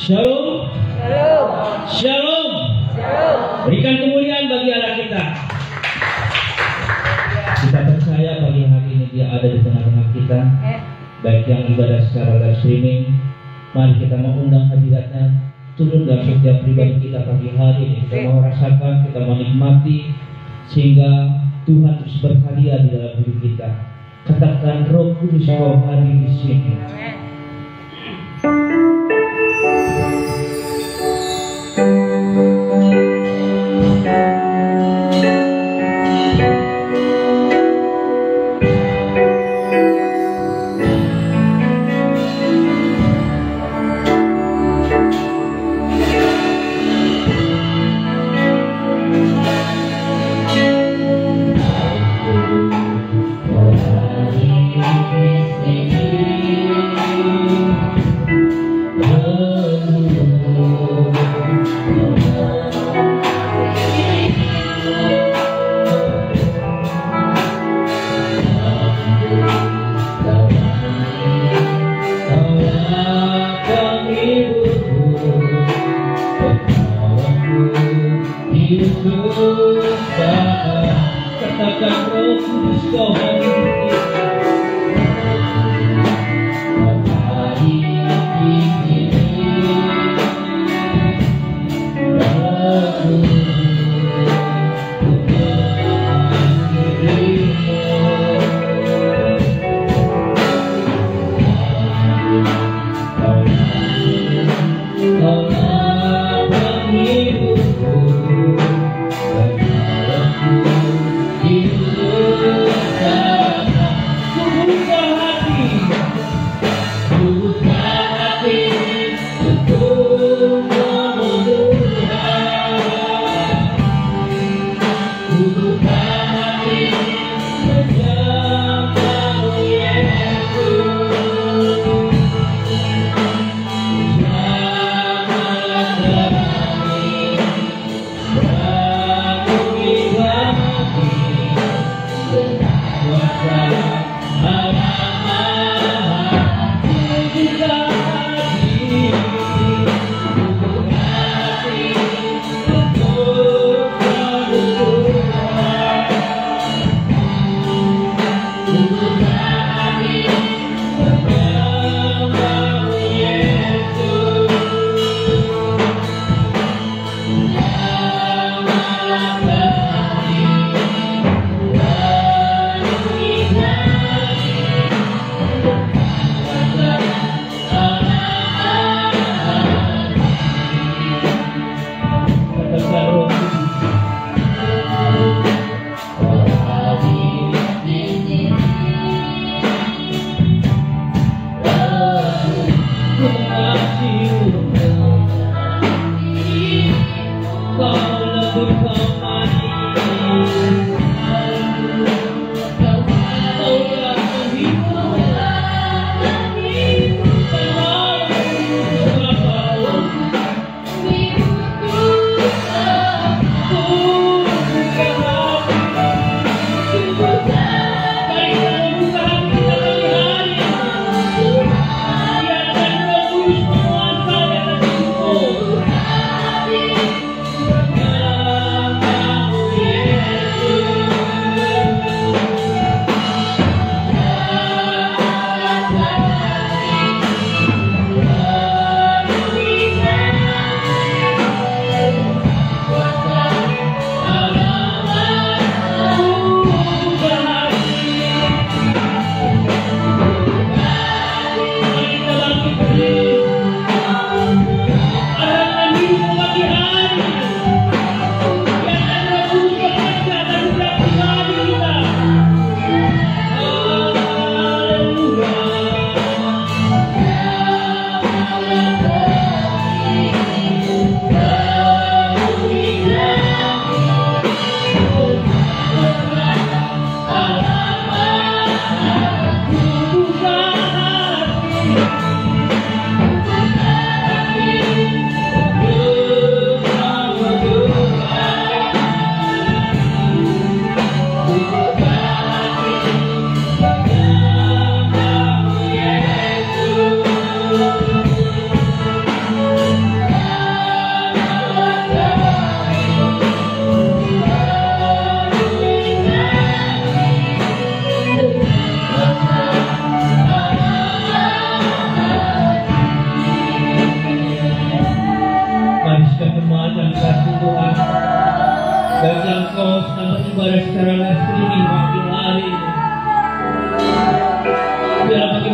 Shalom. Shalom. Berikan kemuliaan bagi Allah kita. Kita percaya pagi hari ini Dia ada di tengah-tengah kita. Baik yang ibadah secara live streaming, mari kita mengundang hadiratnya turun dalam setiap pribadi kita pagi hari ini. Kita mau rasakan, kita mau nikmati, sehingga Tuhan terus berkarya di dalam hidup kita. Katakan Roh Kudus kau hadir di sini.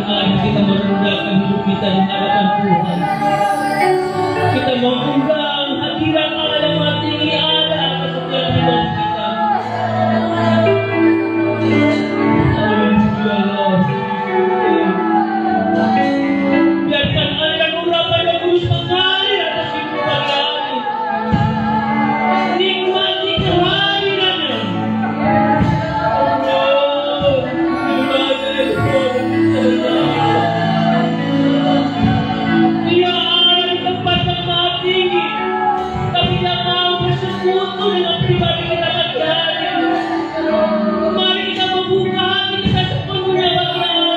mari kita merendahkan hidup kita di hadapan Tuhan. Kita mengundang hadirat Allah yang maha tinggi ada atas setiap hidup kita. Biarkan aliran urapan yang terus mengalir atas hidup kami. Nikmati kehadirannya. Dia ada di tempat yang maha tinggi, tapi dia mau bersekutu dengan pribadi kita pagi hari ini. Mari kita membuka hati kita sepenuhnya bagi Allah.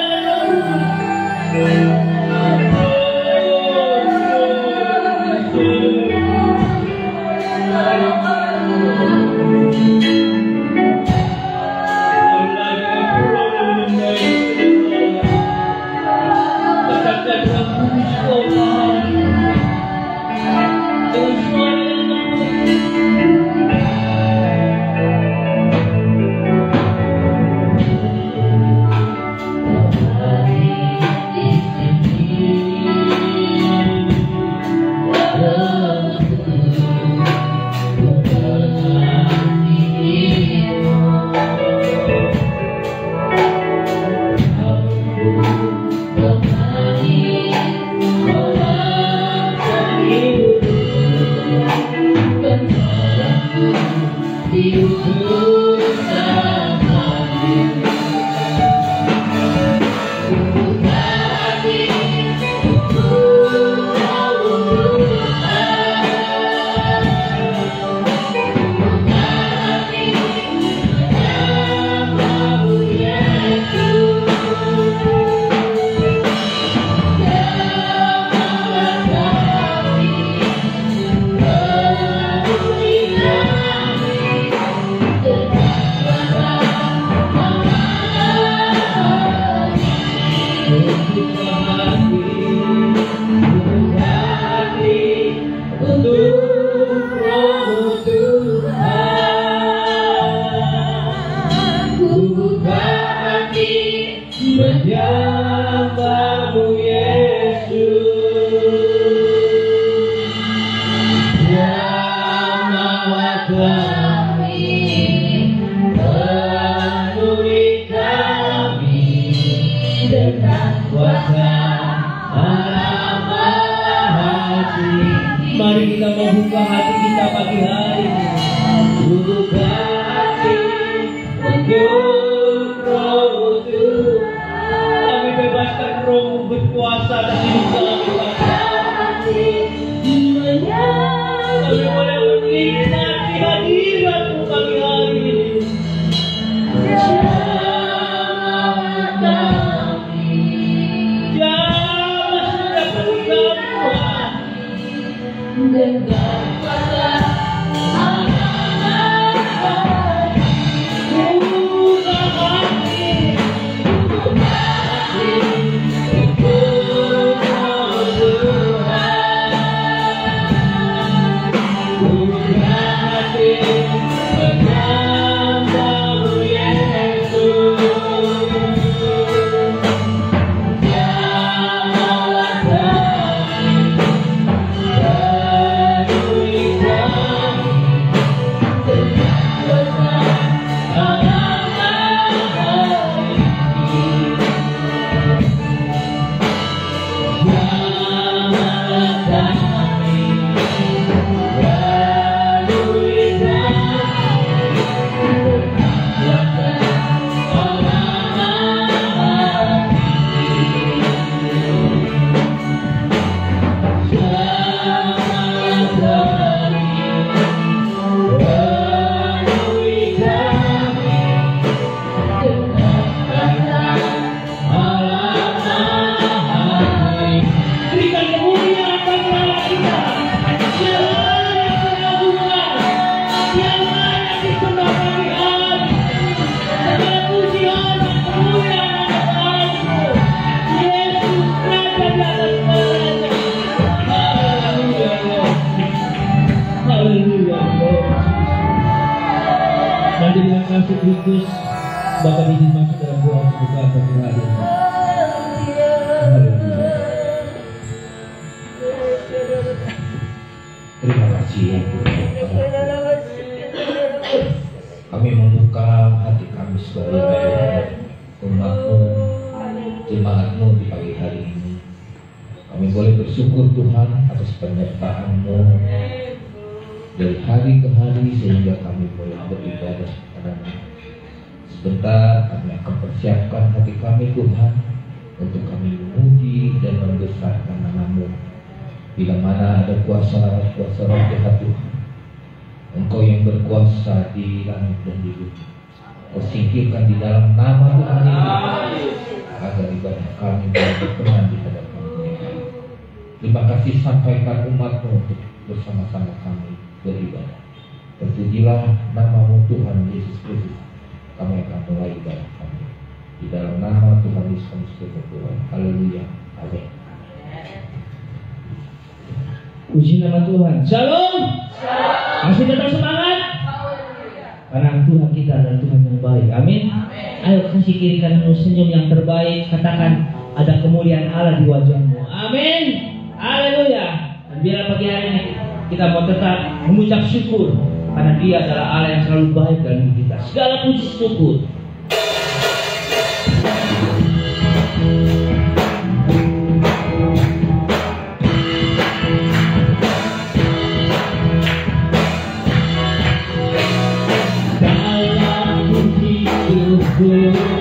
Mari kita membuka hati kita pagi hari ini. Buka hati untuk Roh Tuhan. Kami bebaskan Roh berkuasa dan hidup kami. Kami boleh menikmati hadirat-Mu pagi hari ini. Mari dengan kasih Kristus Bapak izin masuk dalam doa pembukaan pagi hari ini. jemaat-Mu di pagi hari ini. Kami boleh bersyukur Tuhan atas penyertaan-Mu dari hari ke hari sehingga kami boleh beribadah kepada-Mu. Sebentar kami akan persiapkan hati kami Tuhan untuk kami memuji dan membesarkan nama-Mu. Bila mana ada kuasa roh jahat Tuhan, Engkau yang berkuasa di langit dan di bumi, Kau singkirkan di dalam nama Tuhan Yesus, agar ibadah kami boleh berkenan di hadapan-Mu. Terima kasih sampaikan umat-Mu untuk bersama-sama kami beribadah. Terpujilah nama-Mu Tuhan Yesus Kristus. Kami akan mulai ibadah kami di dalam nama Tuhan Yesus Kristus berdoa. Haleluya. Amin. Puji nama Tuhan. Shalom. Masih tetap semangat. Karena Tuhan kita adalah Tuhan yang baik. Amin. Ayo kasih kiri kananmu senyum yang terbaik. Katakan ada kemuliaan Allah di wajahmu. Amin. Haleluya. Dan biar pagi hari ini kita mau tetap mengucap syukur karena Dia adalah Allah yang selalu baik dalam hidup kita. Segala puji syukur. Yeah.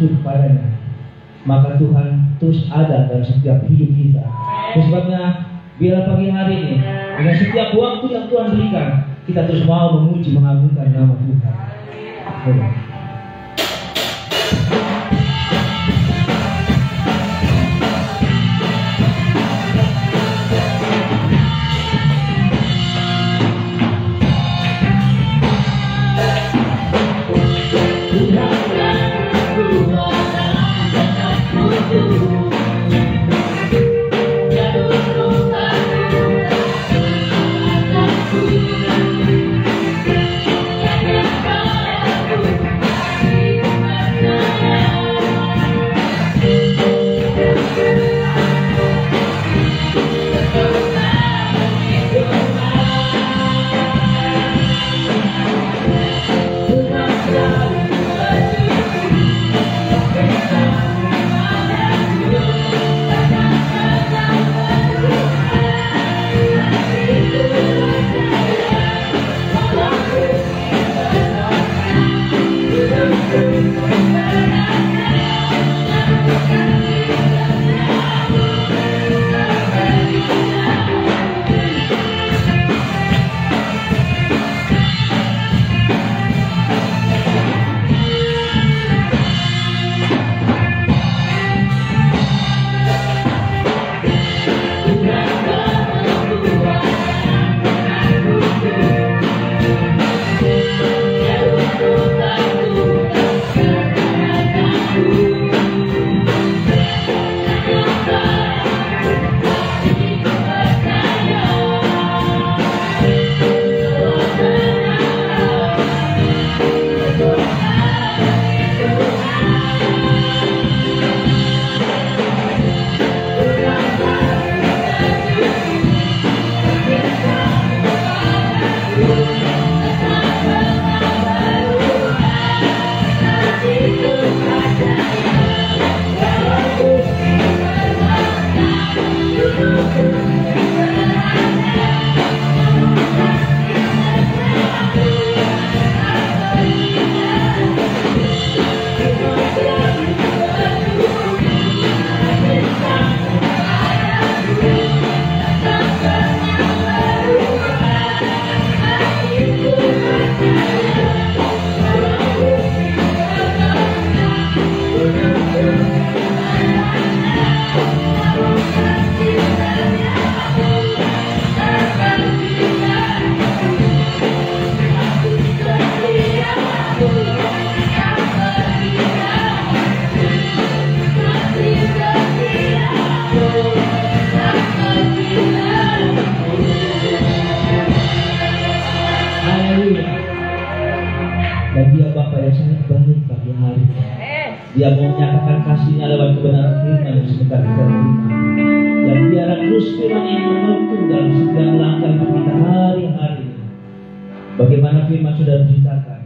bersyukur kepadanya, maka Tuhan terus ada dalam setiap hidup kita. Sebabnya biar pagi hari ini dengan setiap waktu yang Tuhan berikan, kita terus mau memuji mengagungkan nama Tuhan. Dan dia Bapa yang sangat baik pagi hari. Dia mau menyatakan kasihnya lewat kebenaran firman yang sebentar kita terima. Dan biarlah terus firman ini menuntun dalam setiap langkah hidup kita hari-hari. Bagaimana firman sudah diceritakan,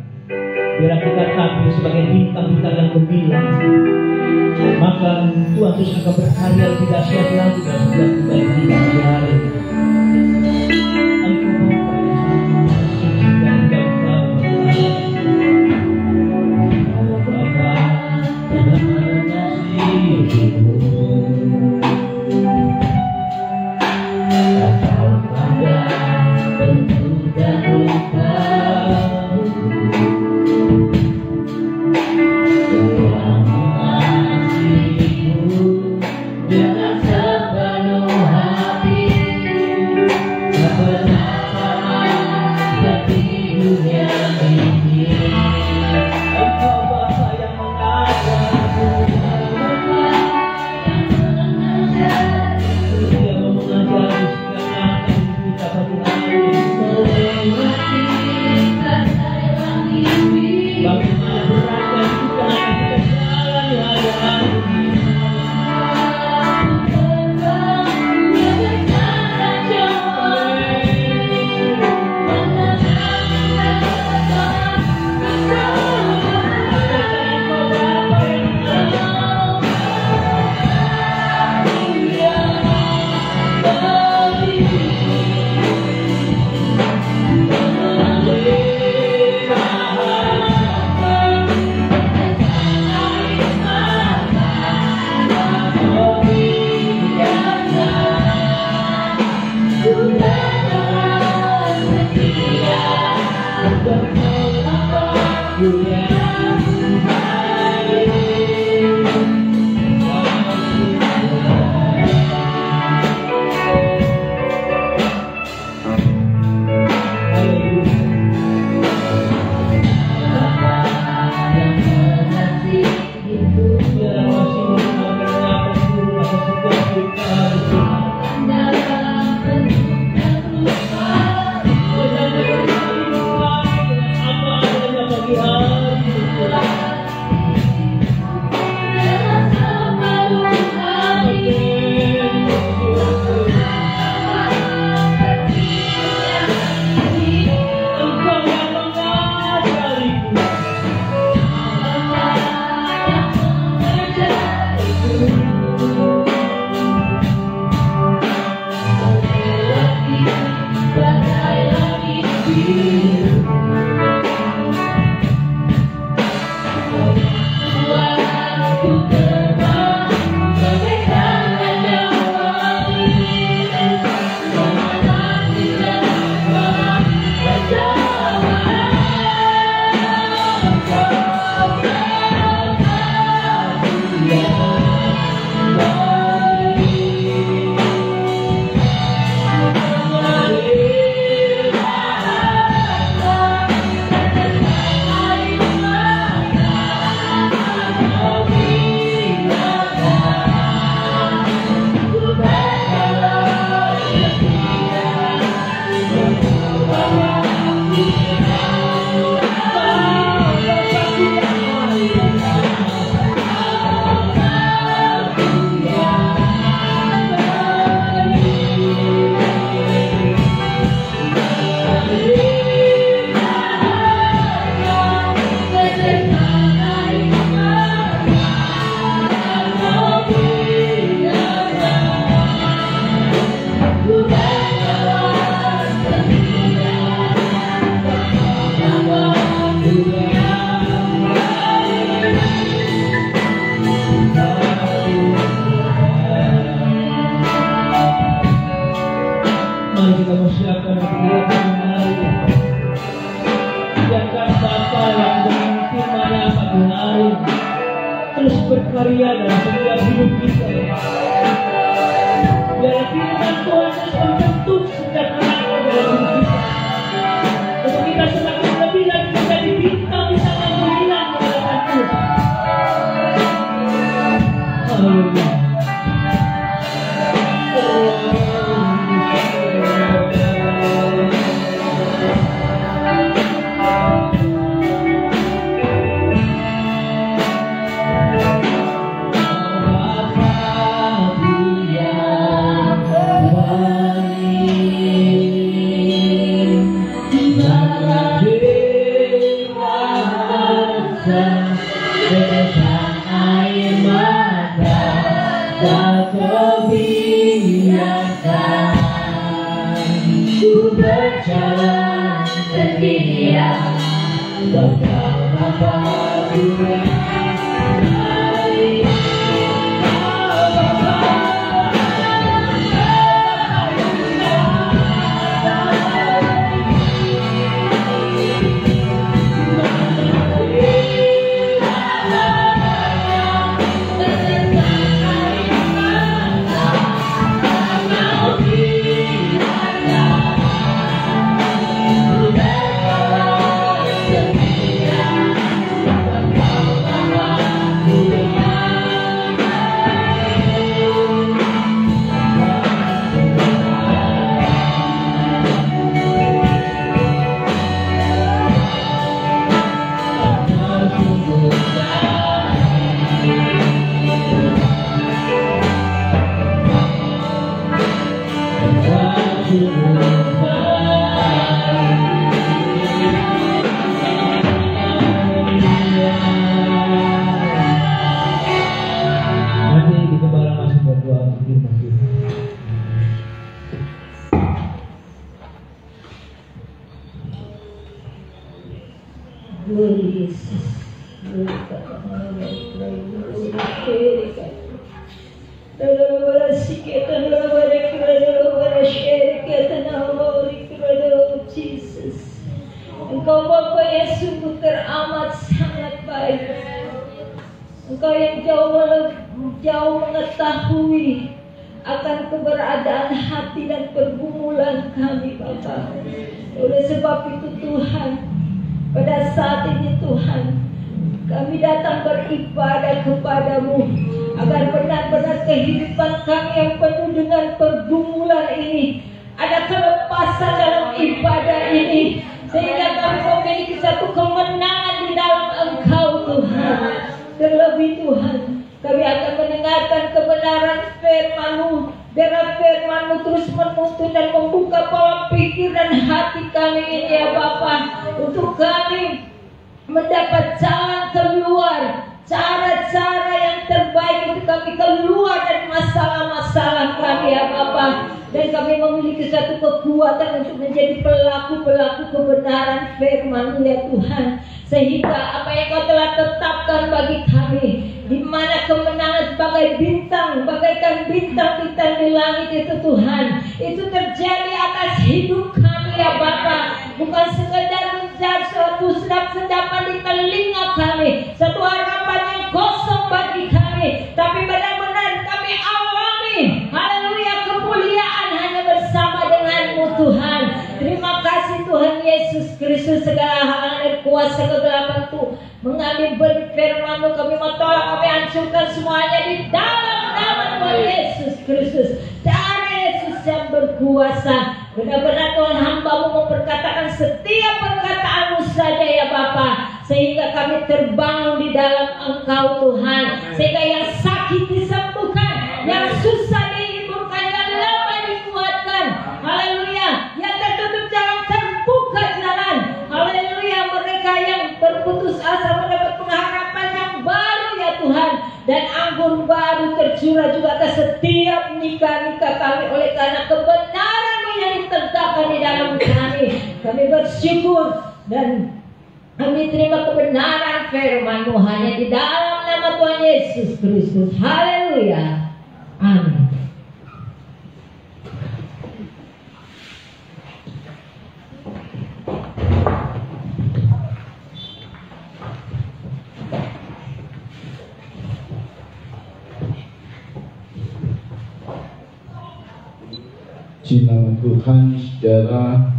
biarlah kita tampil sebagai bintang-bintang yang gemilang. Maka Tuhan terus akan berkarya tidak sia-sia lagi dalam setiap kebaikan kita hari-hari. terus berkarya dalam setiap hidup kita. Biar firman Tuhan terus membentuk setiap anak dalam hidup kita. Untuk kita semakin lebih lagi menjadi bintang di sana berlian di hadapan Tuhan. Haleluya. Engkau Bapa yang sungguh teramat sangat baik. Engkau yang jauh mengetahui akan keberadaan hati dan pergumulan kami Bapa. Oleh sebab itu Tuhan, pada saat ini Tuhan, kami datang beribadah kepadamu agar benar-benar kehidupan kami yang penuh dengan pergumulan ini ada kelepasan dalam ibadah ini, sehingga kami memiliki satu kemenangan di dalam Engkau Tuhan. Terlebih Tuhan, kami akan mendengarkan kebenaran firman-Mu. Biarlah firman-Mu terus menuntun dan membuka pola pikir dan hati kami ini ya Bapa, untuk kami mendapat jalan keluar, cara-cara yang terbaik untuk kami keluar dari masalah-masalah kami ya Bapa. dan kami memiliki satu kekuatan untuk menjadi pelaku-pelaku kebenaran firman-Mu ya Tuhan, sehingga apa yang Kau telah tetapkan bagi kami, di mana kemenangan sebagai bintang, bagaikan bintang-bintang di langit itu Tuhan, itu terjadi atas hidup kami ya Bapa. Bukan sekedar menjadi suatu sedap-sedapan di telinga kami, satu harapan yang kosong bagi kami, tapi benar-benar kami alami, haleluya, kemuliaan hanya bersama dengan-Mu Tuhan. Terima kasih Tuhan Yesus Kristus, segala hal dan kuasa kegelapan itu mengambil beri firman-Mu, kami mau tolak, kami hancurkan semuanya di dalam nama Tuhan Yesus Kristus. Darah Yesus yang berkuasa, benar-benar Tuhan, hamba-Mu memperkatakan setiap perkataan-Mu saja ya Bapa, sehingga kami terbangun di dalam Engkau Tuhan, sehingga yang sakit disembuhkan, yang susah dihiburkan, yang lemah dikuatkan, haleluya, yang tertutup jalan terbuka jalan, haleluya, mereka yang berputus asa mendapat pengharapan yang baru ya Tuhan, dan anggur baru tercurah juga atas setiap nikah-nikah kami oleh karena kebenaran-Mu yang ditegakkan di dalam kami. Kami bersyukur dan kami terima kebenaran firman-Mu hanya di dalam nama Tuhan Yesus Kristus. Haleluya. Amin. Di nama Tuhan, saudara,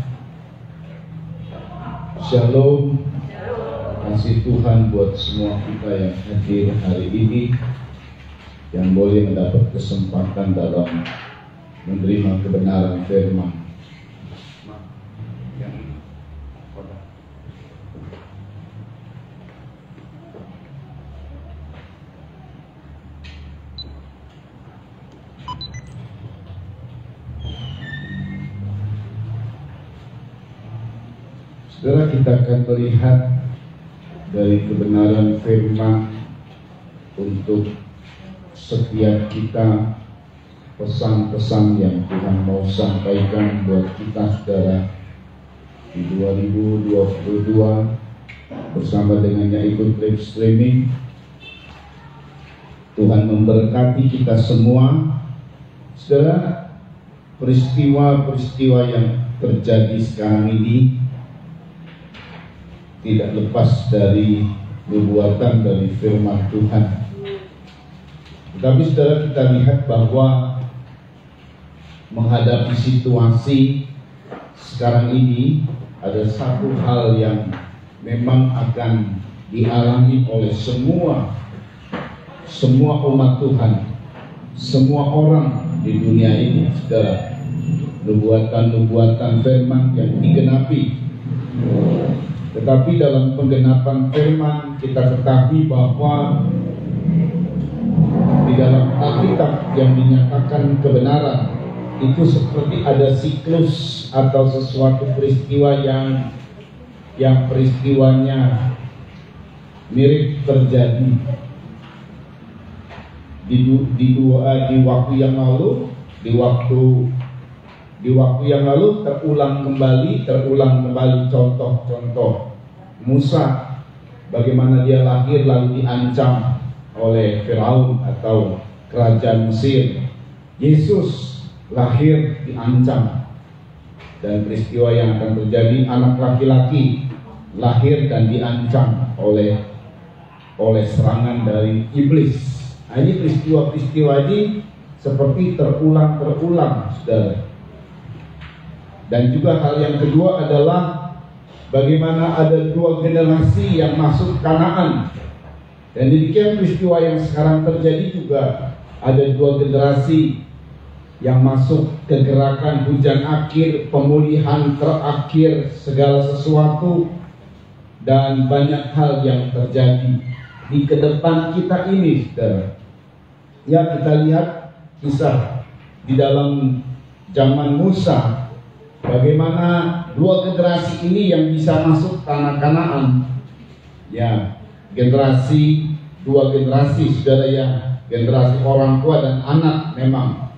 shalom. Kasih Tuhan buat semua kita yang hadir hari ini, yang boleh mendapat kesempatan dalam menerima kebenaran firman. Saudara, kita akan melihat dari kebenaran firman untuk setiap kita, pesan-pesan yang Tuhan mau sampaikan buat kita saudara di 2022 bersama dengan yang ikut live streaming. Tuhan memberkati kita semua. Saudara, peristiwa-peristiwa yang terjadi sekarang ini tidak lepas dari nubuatan dari firman Tuhan. Tetapi saudara, kita lihat bahwa menghadapi situasi sekarang ini ada satu hal yang memang akan dialami oleh semua umat Tuhan, semua orang di dunia ini, saudara. Nubuatan-nubuatan firman yang digenapi. Tetapi dalam penggenapan firman kita ketahui bahwa di dalam Alkitab yang dinyatakan kebenaran itu seperti ada siklus atau sesuatu peristiwa yang peristiwanya mirip terjadi di waktu yang lalu, terulang kembali contoh Musa, bagaimana dia lahir lalu diancam oleh Firaun atau kerajaan Mesir. Yesus lahir diancam, dan peristiwa yang akan terjadi, anak laki-laki lahir dan diancam oleh serangan dari iblis. Nah, ini peristiwa-peristiwa ini seperti terulang, saudara. Dan juga hal yang kedua adalah bagaimana ada dua generasi yang masuk Kanaan. Dan demikian peristiwa yang sekarang terjadi juga, ada dua generasi yang masuk ke gerakan hujan akhir, pemulihan terakhir segala sesuatu, dan banyak hal yang terjadi di kedepan kita ini, saudara. Ya, kita lihat kisah di dalam zaman Musa, bagaimana dua generasi ini yang bisa masuk tanah Kanaan. Ya, dua generasi saudara, ya, generasi orang tua dan anak memang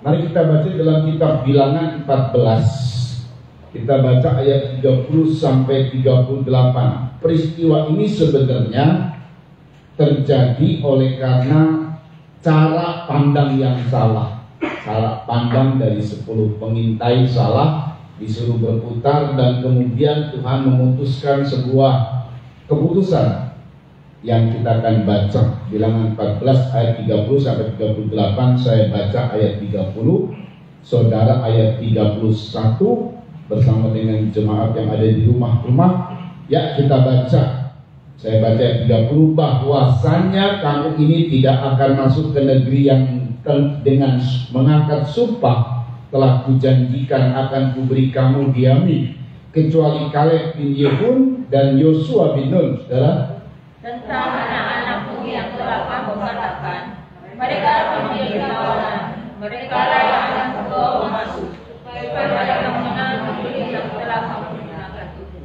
Mari kita baca dalam kitab Bilangan 14. Kita baca ayat 30 sampai 38. Peristiwa ini sebenarnya terjadi oleh karena cara pandang yang salah. Cara pandang dari 10 pengintai salah, disuruh berputar, dan kemudian Tuhan memutuskan sebuah keputusan yang kita akan baca. Bilangan 14 ayat 30 sampai 38. Saya baca ayat 30, saudara ayat 31 bersama dengan jemaat yang ada di rumah-rumah. Ya, kita baca. Saya baca ayat 30. Bahwasannya kamu ini tidak akan masuk ke negeri yang dengan mengangkat sumpah telah kujanjikan akan kuberi kamu diami, kecuali Kaleb bin Yefun dan Yosua bin Nun. Saudara, tentang anak-anakmu yang telah kamu katakan, mereka memiliki kawanan, mereka yang akan membawa masuk, supaya mereka mengenal negeri yang telah kamu menangkan itu.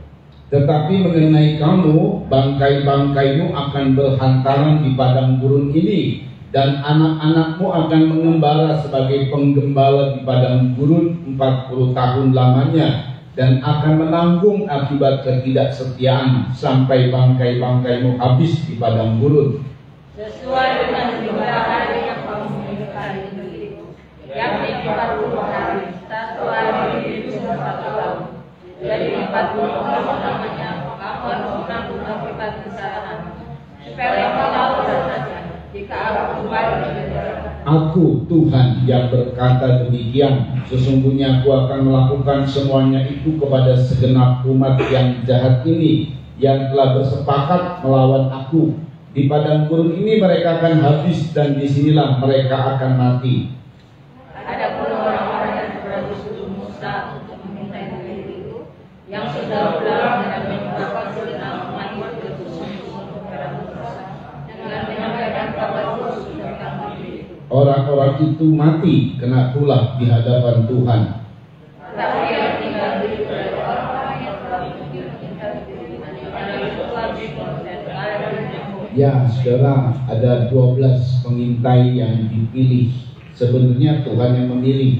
tetapi mengenai kamu, bangkai-bangkaimu akan berhantaran di padang gurun ini, dan anak-anakmu akan mengembara sebagai penggembala di padang gurun 40 tahun lamanya, dan akan menanggung akibat ketidaksetiaan sampai bangkai-bangkaimu habis di padang gurun. Sesuai dengan jumlah hari yang kamu memiliki negeriku, yakni 40 hari, 1 hari itu 1 tahun. Jadi 40 tahun lamanya kamu harus menanggung akibat kesalahan. Supaya tahu rasanya jika aku kembali ke Aku Tuhan yang berkata demikian, sesungguhnya aku akan melakukan semuanya itu kepada segenap umat yang jahat ini, yang telah bersepakat melawan aku. Di padang gurun ini mereka akan habis, dan disinilah mereka akan mati. Adapun orang-orang yang berdiskusi Musa untuk meminta negeri itu, yang sudah pulang dan menyebabkan segenap umat itu bersungguh-sungguh kepada Musa dengan menyampaikan kabar buruk tentang negeri itu. Orang-orang itu mati kena tulah di hadapan Tuhan. Tapi yang tinggal di orang-orang yang telah meminta negeri pada Yosua bin Nun dan Kaleb bin Yefune. Ya, saudara, ada 12 pengintai yang dipilih. Sebenarnya Tuhan yang memilih.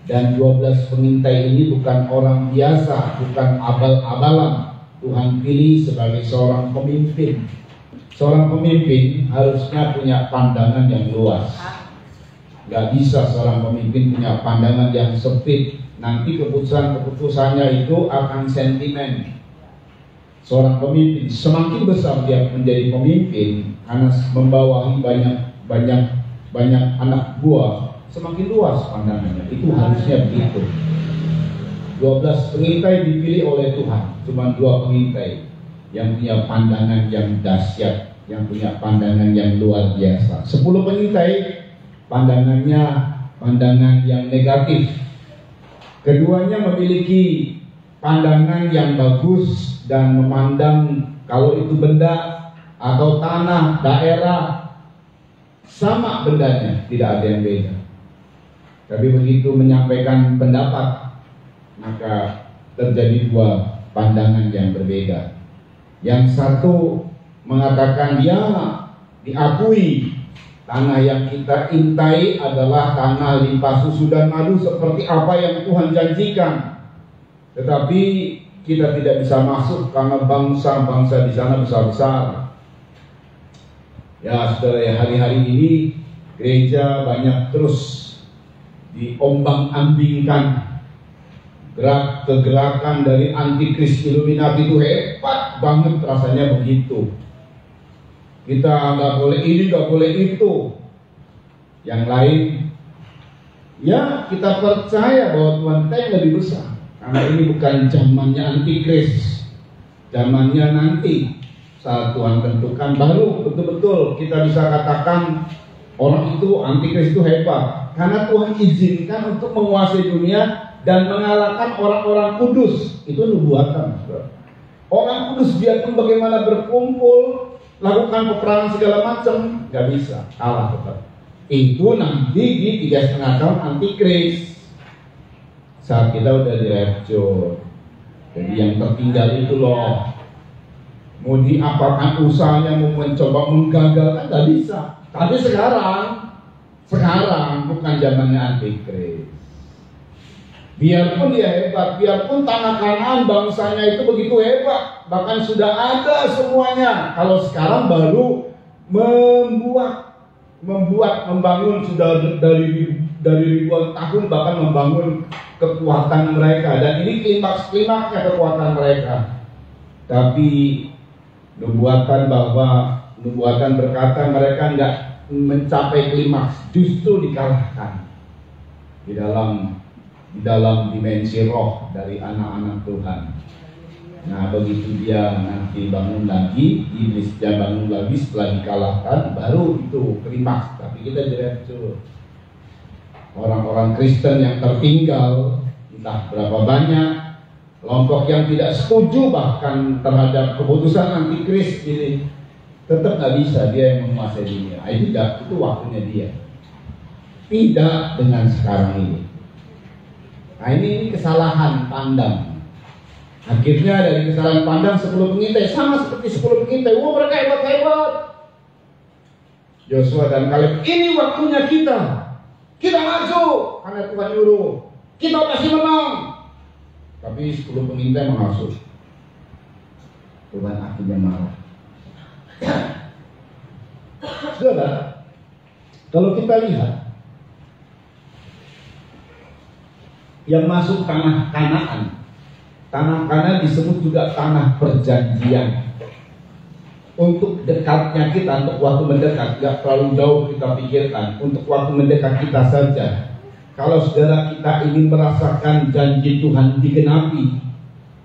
Dan 12 pengintai ini bukan orang biasa, bukan abal-abalan. Tuhan pilih sebagai seorang pemimpin. Seorang pemimpin harusnya punya pandangan yang luas. Gak bisa seorang pemimpin punya pandangan yang sempit. Nanti keputusannya itu akan sentimen. Seorang pemimpin semakin besar dia menjadi pemimpin karena membawahi banyak anak buah, semakin luas pandangannya. Itu harusnya begitu. 12 pengintai dipilih oleh Tuhan, cuma 2 pengintai yang punya pandangan yang dahsyat, yang punya pandangan yang luar biasa. 10 pengintai pandangannya pandangan yang negatif. Keduanya memiliki pandangan yang bagus dan memandang kalau itu benda atau tanah, daerah, sama bendanya, tidak ada yang beda. Tapi begitu menyampaikan pendapat, maka terjadi 2 pandangan yang berbeda. Yang satu mengatakan ya, diakui tanah yang kita intai adalah tanah limpah susu dan madu seperti apa yang Tuhan janjikan. Tetapi kita tidak bisa masuk karena bangsa-bangsa di sana besar-besar. Ya, saudara, ya, hari-hari ini gereja banyak terus diombang-ambingkan. Kegerakan dari antikris Illuminati itu hebat banget, rasanya begitu. Kita nggak boleh ini, nggak boleh itu. Yang lain, ya kita percaya bahwa Tuhan kita yang lebih besar. Karena ini bukan zamannya antikris, zamannya nanti saat Tuhan tentukan baru betul-betul kita bisa katakan orang itu antikris itu hebat. Karena Tuhan izinkan untuk menguasai dunia dan mengalahkan orang-orang kudus. Itu nubuatan. Orang kudus biarpun bagaimana berkumpul, lakukan peperangan segala macam, nggak bisa, kalah tetap. Itu nanti di 3,5 tahun antikris. Saat kita udah di rapture. Jadi yang tertinggal itu loh. Mau diapakan usahanya, mau mencoba menggagalkan, nggak bisa. Tapi sekarang Sekarang bukan zamannya antikris. Biarpun dia hebat, biarpun tanah Kanaan bangsanya itu begitu hebat, bahkan sudah ada semuanya. Kalau sekarang baru membangun sudah dari ribuan tahun, bahkan membangun kekuatan mereka, dan ini klimaks-klimaksnya kekuatan mereka. Tapi nubuatan berkata mereka enggak mencapai klimaks, justru dikalahkan di dalam dimensi roh dari anak-anak Tuhan. Nah, begitu dia nanti bangun lagi, iblisnya bangun lagi setelah dikalahkan, baru itu klimaks. Tapi kita lihat dulu orang-orang Kristen yang tertinggal, entah berapa banyak, kelompok yang tidak setuju bahkan terhadap keputusan antikris ini, tetap nggak bisa dia yang menguasai dunia. Itu waktunya dia. Tidak dengan sekarang ini. Nah, ini kesalahan pandang. Akhirnya dari kesalahan pandang 10 pengintai sama seperti 10 pengintai. Wah, mereka hebat-hebat. Yosua dan Kaleb, ini waktunya kita. Kita maju karena Tuhan nyuruh. Kita pasti menang. Tapi 10 pengintai menghasut. Tuhan akhirnya marah. Saudara, kalau kita lihat yang masuk tanah Kanaan, tanah Kanaan disebut juga tanah perjanjian. Untuk dekatnya kita, untuk waktu mendekat, gak terlalu jauh kita pikirkan. Untuk waktu mendekat kita saja. Kalau saudara kita ingin merasakan janji Tuhan digenapi,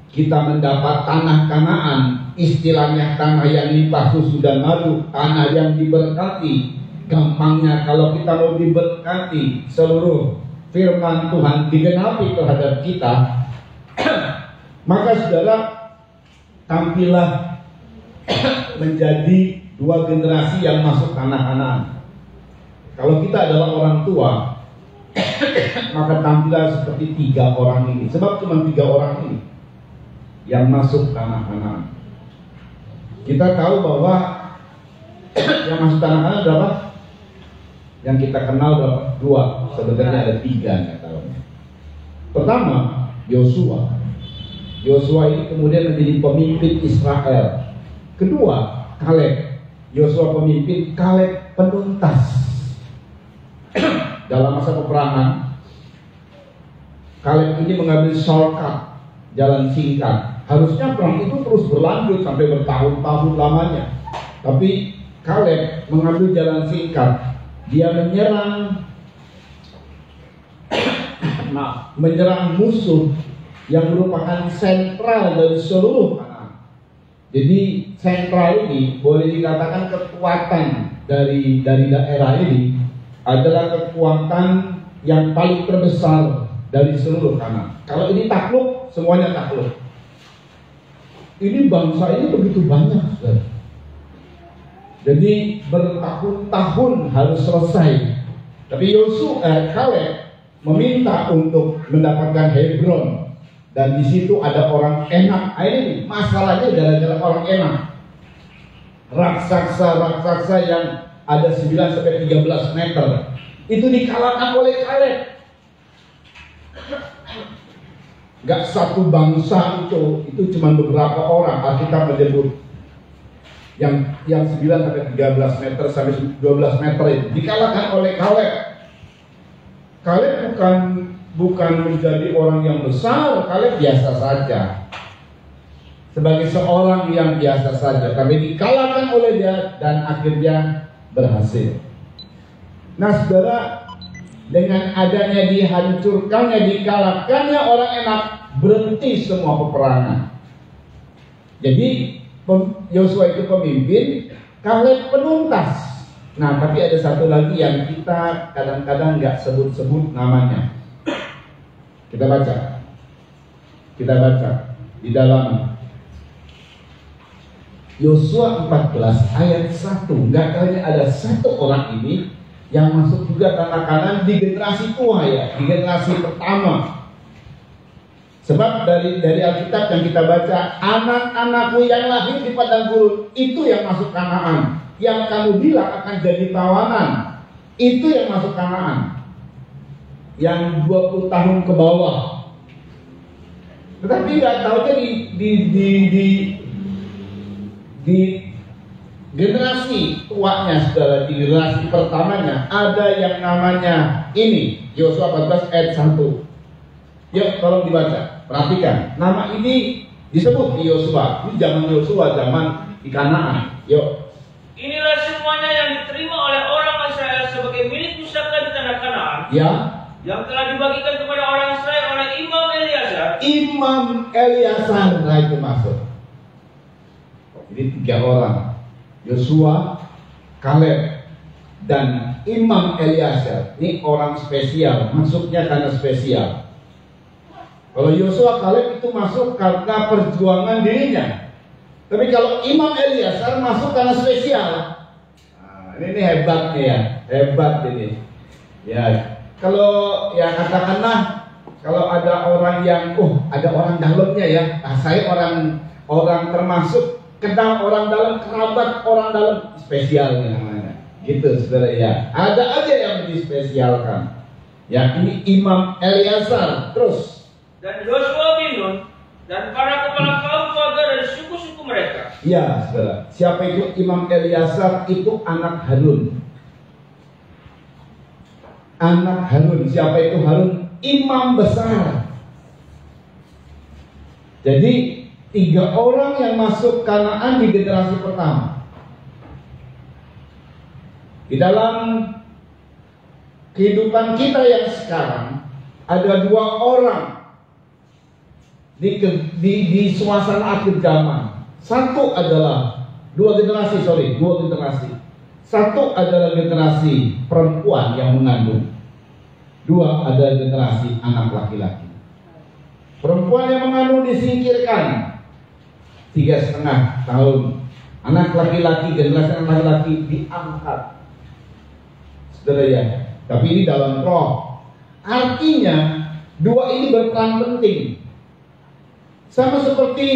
kita mendapat tanah Kanaan, istilahnya tanah yang limpah susu dan madu, tanah yang diberkati. Gampangnya kalau kita mau diberkati, seluruh firman Tuhan digenapi terhadap kita, maka saudara tampillah menjadi 2 generasi yang masuk tanah Kanaan. Kalau kita adalah orang tua, maka tampillah seperti 3 orang ini. Sebab cuma 3 orang ini yang masuk tanah Kanaan. Kita tahu bahwa yang masuk tanah Kanaan berapa? Yang kita kenal berapa? 2. Sebenarnya ada 3 nggak tahu. Pertama, Yosua. Yosua ini kemudian menjadi pemimpin Israel. Kedua, Kaleb. Yosua pemimpin, Kaleb penuntas. Dalam masa peperangan, Kaleb ini mengambil shortcut, jalan singkat. Harusnya perang itu terus berlanjut sampai bertahun-tahun lamanya. Tapi Kaleb mengambil jalan singkat. Dia menyerang musuh yang merupakan sentral dari seluruh Kanaan. Jadi sentral ini boleh dikatakan kekuatan dari daerah ini adalah kekuatan yang paling terbesar dari seluruh Kanaan. Kalau ini takluk, semuanya takluk. Ini bangsa ini begitu banyak, saudara. Jadi bertahun-tahun harus selesai. Tapi Kaleb meminta untuk mendapatkan Hebron, dan di situ ada orang enak. Ini masalahnya gara-gara orang enak. Raksasa yang ada 9 sampai 13 meter itu dikalahkan oleh Kaleb. Gak satu bangsa itu cuma beberapa orang. Alkitab menyebut yang 9 sampai 13 meter sampai 12 meter itu dikalahkan oleh Kaleb. Kaleb bukan menjadi orang yang besar. Kaleb biasa saja, sebagai seorang yang biasa saja, tapi dikalahkan oleh dia dan akhirnya berhasil. Nah, saudara, dengan adanya dihancurkannya, dikalahkannya orang enak, berhenti semua peperangan. Jadi Yosua itu pemimpin, Kaleb penuntas. Nah, tapi ada satu lagi yang kita kadang-kadang nggak sebut-sebut namanya. Kita baca di dalam Yosua 14 ayat 1. Nggak kayaknya ada satu orang ini yang masuk juga tanah Kanaan di generasi tua, ya, di generasi pertama. Sebab dari Alkitab yang kita baca, anak-anakmu yang lahir di padang gurun itu yang masuk Kanaan, yang kamu bilang akan jadi tawanan. Itu yang masuk Kanaan. Yang 20 tahun ke bawah. Tetapi nggak tahunya di generasi tuanya, saudara, di generasi pertamanya ada yang namanya ini, Yosua 14 ayat 1. Yuk tolong dibaca, perhatikan. Nama ini disebut di Yosua. Ini zaman Yosua, zaman di Kanaan. Yuk. Inilah semuanya yang diterima oleh orang Israel sebagai milik pusaka di tanah Kanaan. Ya. Yang telah dibagikan kepada orang Israel oleh Imam Eleazar. Imam Eleazar, nah itu masuk. Jadi 3 orang, Yosua, Kaleb, dan Imam Eleazar. Ini orang spesial, masuknya karena spesial. Kalau Yosua, Kaleb itu masuk karena perjuangan dirinya. Tapi kalau Imam Eleazar masuk karena spesial. Nah, ini hebat nih ya, hebat ini. Ya, kalau ya katakanlah kalau ada orang yang, ada orang dalamnya ya. Nah, saya orang termasuk kenal orang dalam, kerabat orang dalam, spesial namanya. Gitu, saudara ya. Ada aja yang dispesialkan. Ya, ini Imam Eleazar. Terus. Dan Yosua bin Nun dan para kepala kaum keluarga dari suku-suku mereka. Ya, saudara. Siapa itu Imam Eleazar? Itu anak Harun. Anak Harun. Siapa itu Harun? Imam besar. Jadi 3 orang yang masuk Kanaan di generasi pertama. Di dalam kehidupan kita yang sekarang ada 2 orang di suasana akhir zaman. Satu adalah 2 generasi. Satu adalah generasi perempuan yang mengandung. 2 adalah generasi anak laki-laki. Perempuan yang mengandung disingkirkan 3,5 tahun. Anak laki-laki, generasi anak laki-laki diangkat. Saudara ya. Tapi ini dalam roh. Artinya 2 ini berperan penting. Sama seperti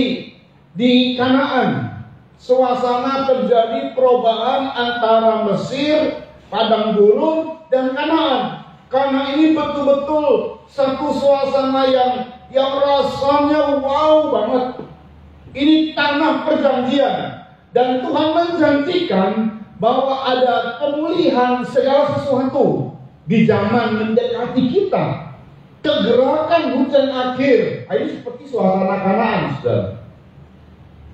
di Kanaan. Suasana terjadi perubahan antara Mesir, padang gurun, dan Kanaan. Karena ini betul-betul satu suasana yang rasanya wow banget. Ini tanah perjanjian. Dan Tuhan menjanjikan bahwa ada pemulihan segala sesuatu di zaman mendekati kita. Kegerakan hujan akhir. Ini seperti suasana Kanaan, saudara.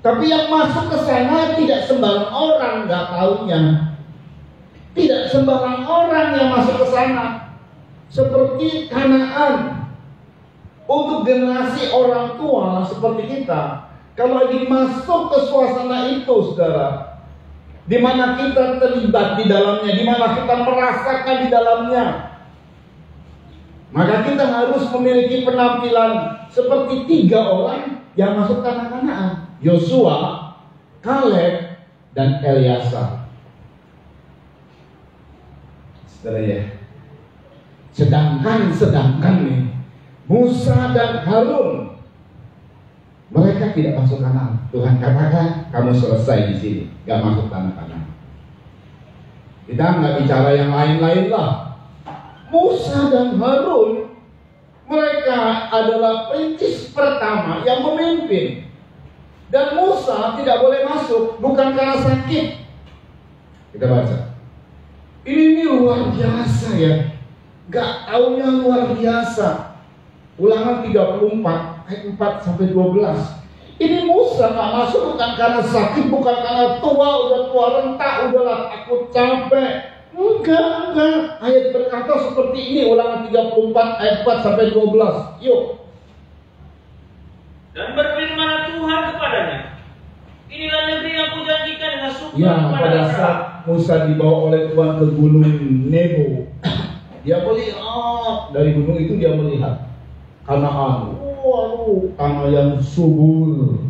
Tapi yang masuk ke sana tidak sembarang orang, nggak taunya. Tidak sembarang orang yang masuk ke sana. Seperti Kanaan. Untuk generasi orang tua seperti kita, kalau lagi masuk ke suasana itu, saudara, di mana kita terlibat di dalamnya, di mana kita merasakan di dalamnya, maka kita harus memiliki penampilan seperti 3 orang yang masuk tanah Kanaan. Yosua, Kaleb, dan Eleazar. Saudara ya. Sedangkan nih, Musa dan Harun, mereka tidak masuk Kanaan. Tuhan katakan, kamu selesai di sini, gak masuk tanah Kanaan. Kita nggak bicara yang lain-lain lah. Musa dan Harun, mereka adalah perintis pertama yang memimpin. Dan Musa tidak boleh masuk, bukan karena sakit. Kita baca. Ini luar biasa ya. Gak taunya luar biasa. Ulangan 34 ayat 4 sampai 12. Ini Musa gak masuk bukan karena sakit, bukan karena udah tua renta, udahlah aku capek. Enggak. Ayat berkata seperti ini, Ulangan 34 ayat 4 sampai 12. Yuk. Dan berfirman Tuhan kepadanya, inilah negeri yang kujanjikan dengan suka Ya, kepada pada Abraham. saat Musa dibawa oleh Tuhan ke gunung Nebo, dia melihat dari gunung itu, dia melihat Kanaan. Waduh, tanah yang subur,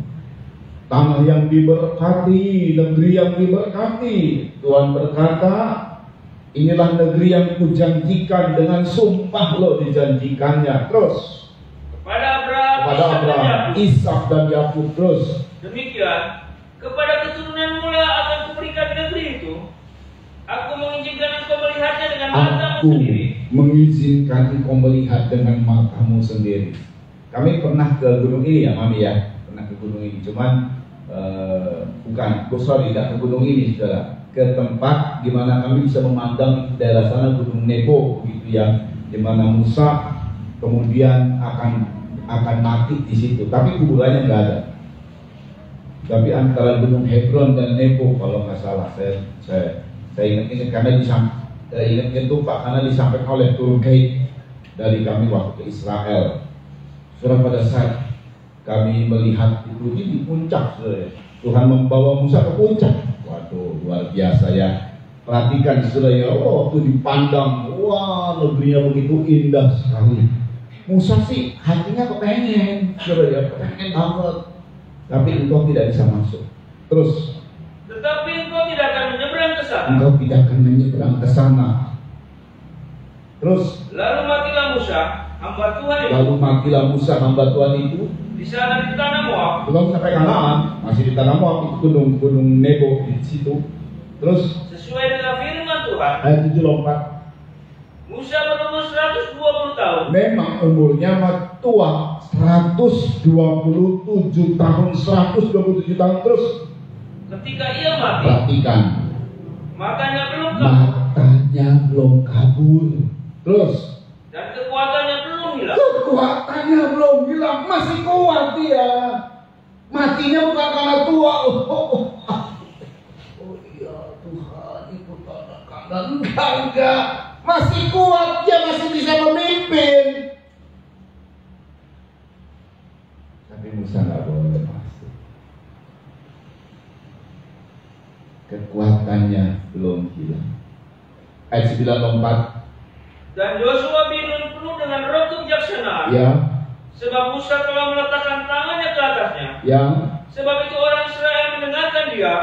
tanah yang diberkati, negeri yang diberkati. Tuhan berkata, inilah negeri yang kujanjikan, dengan sumpah lo dijanjikannya. Terus Kepada Abraham, Ishak dan Yakub. Terus demikian, kepada keturunanmu lah akan kuberikan negeri itu. Aku mengizinkan engkau melihatnya dengan dengan matamu Aku sendiri. mengizinkan engkau melihat dengan matamu sendiri. Kami pernah ke gunung ini ya, Mami ya, pernah ke gunung ini. Cuman tidak ke gunung ini, saudara. Ke tempat di mana kami bisa memandang daerah sana Gunung Nebo, gitu ya, di mana Musa kemudian akan mati di situ. Tapi kuburannya nggak ada. Tapi antara Gunung Hebron dan Nebo kalau nggak salah, saya ingat karena ingat itu Pak, karena disampaikan oleh tour guide dari kami waktu ke Israel. Saudara, pada saat kami melihat itu di puncak, saudara, Tuhan membawa Musa ke puncak. Waduh, luar biasa ya. Perhatikan saudara ya, waktu dipandang, wah negerinya begitu indah sekali. Musa sih hatinya kepengen, saudara ya, kepengen banget. Tapi engkau tidak bisa masuk. Terus, Tetapi engkau tidak akan menyeberang ke sana. engkau tidak akan menyeberang ke sana. Terus, Lalu matilah Musa, hamba Tuhan itu, lalu matilah Musa hamba Tuhan itu. di sana di tanah Moab. Belum sampai Kanaan, masih di tanah Moab, itu gunung Nebo di situ. Terus Sesuai dengan firman Tuhan, ayat 7 lompat. Musa berumur 120 tahun. Memang umurnya tua, 127 tahun, 127 tahun. Terus Ketika ia mati, perhatikan, matanya belum kabur matanya belum kabur. Terus dan kekuatannya belum hilang. kekuatannya belum hilang, masih kuat dia. Matinya bukan karena tua. Oh iya Tuhan, itu tanda-tanda. Enggak. Masih kuat, dia masih bisa memimpin. Tapi Musa nggak boleh masuk. Kekuatannya belum hilang. Ayat 9 Dan Yosua bin Nun penuh dengan roh kebijaksanaan. ya, Sebab Musa telah meletakkan tangannya ke atasnya. yang Sebab itu orang Israel mendengarkan dia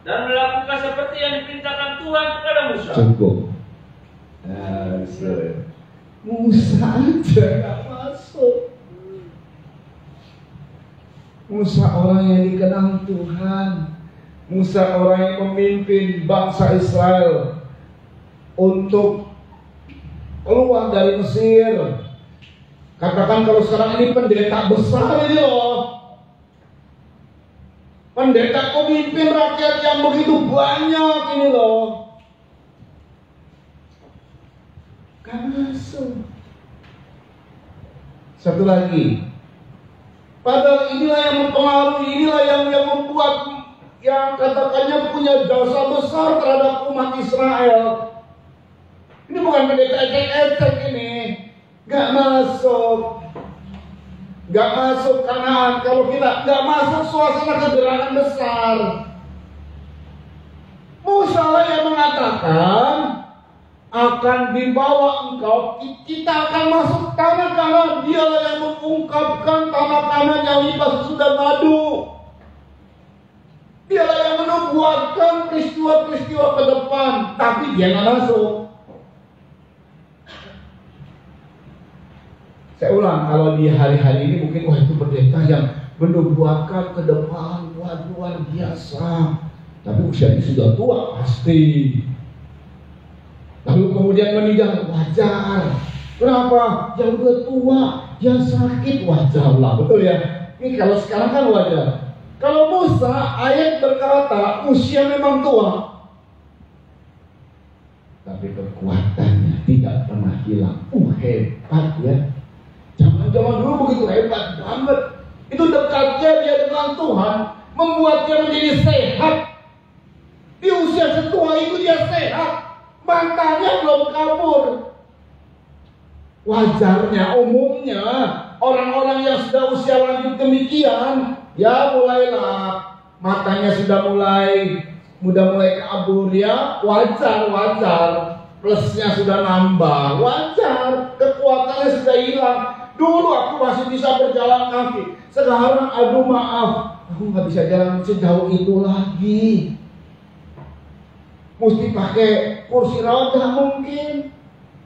dan melakukan seperti yang diperintahkan Tuhan kepada Musa. cukup. Musa aja nggak masuk. Musa orang yang dikenal Tuhan. Musa orang yang memimpin bangsa Israel untuk keluar dari Mesir. Katakan kalau sekarang ini pendeta besar ini loh. Pendeta pemimpin rakyat yang begitu banyak ini loh. Gak masuk. Satu lagi. Padahal inilah yang mempengaruhi, inilah yang membuat, yang katakannya punya jasa besar terhadap umat Israel. Ini bukan pendeta ecek-ecek ini. Gak masuk. Gak masuk Kanaan. Kalau kita gak masuk suasana kegerakan besar. Musa yang mengatakan akan dibawa engkau, kita akan masuk tanah Kanaan. Dialah yang mengungkapkan tanah Kanaan yang limpah susu dan madu. Dialah yang menubuatkan peristiwa-peristiwa ke depan, tapi dia nggak masuk. Saya ulang, kalau di hari-hari ini mungkin wah itu pendeta yang menubuatkan ke depan, wah luar biasa. Tapi usianya sudah tua pasti. Lalu kemudian meninggal, wajar. Kenapa? Yang udah tua, yang sakit, wajar lah, betul ya? Ini kalau sekarang kan wajar. Kalau Musa, ayat berkata usia memang tua, tapi kekuatannya tidak pernah hilang. Hebat ya. Zaman-zaman dulu begitu hebat banget. Itu dekatnya dia dengan Tuhan membuat dia menjadi sehat. Di usia setua itu dia sehat. Matanya belum kabur. Wajarnya, umumnya orang-orang yang sudah usia lanjut demikian, ya mulailah matanya sudah mulai kabur ya, wajar. Plusnya sudah nambah, wajar. Kekuatannya sudah hilang. Dulu aku masih bisa berjalan kaki. Sekarang aduh maaf, aku nggak bisa jalan sejauh itu lagi. Mesti pakai kursi roda mungkin,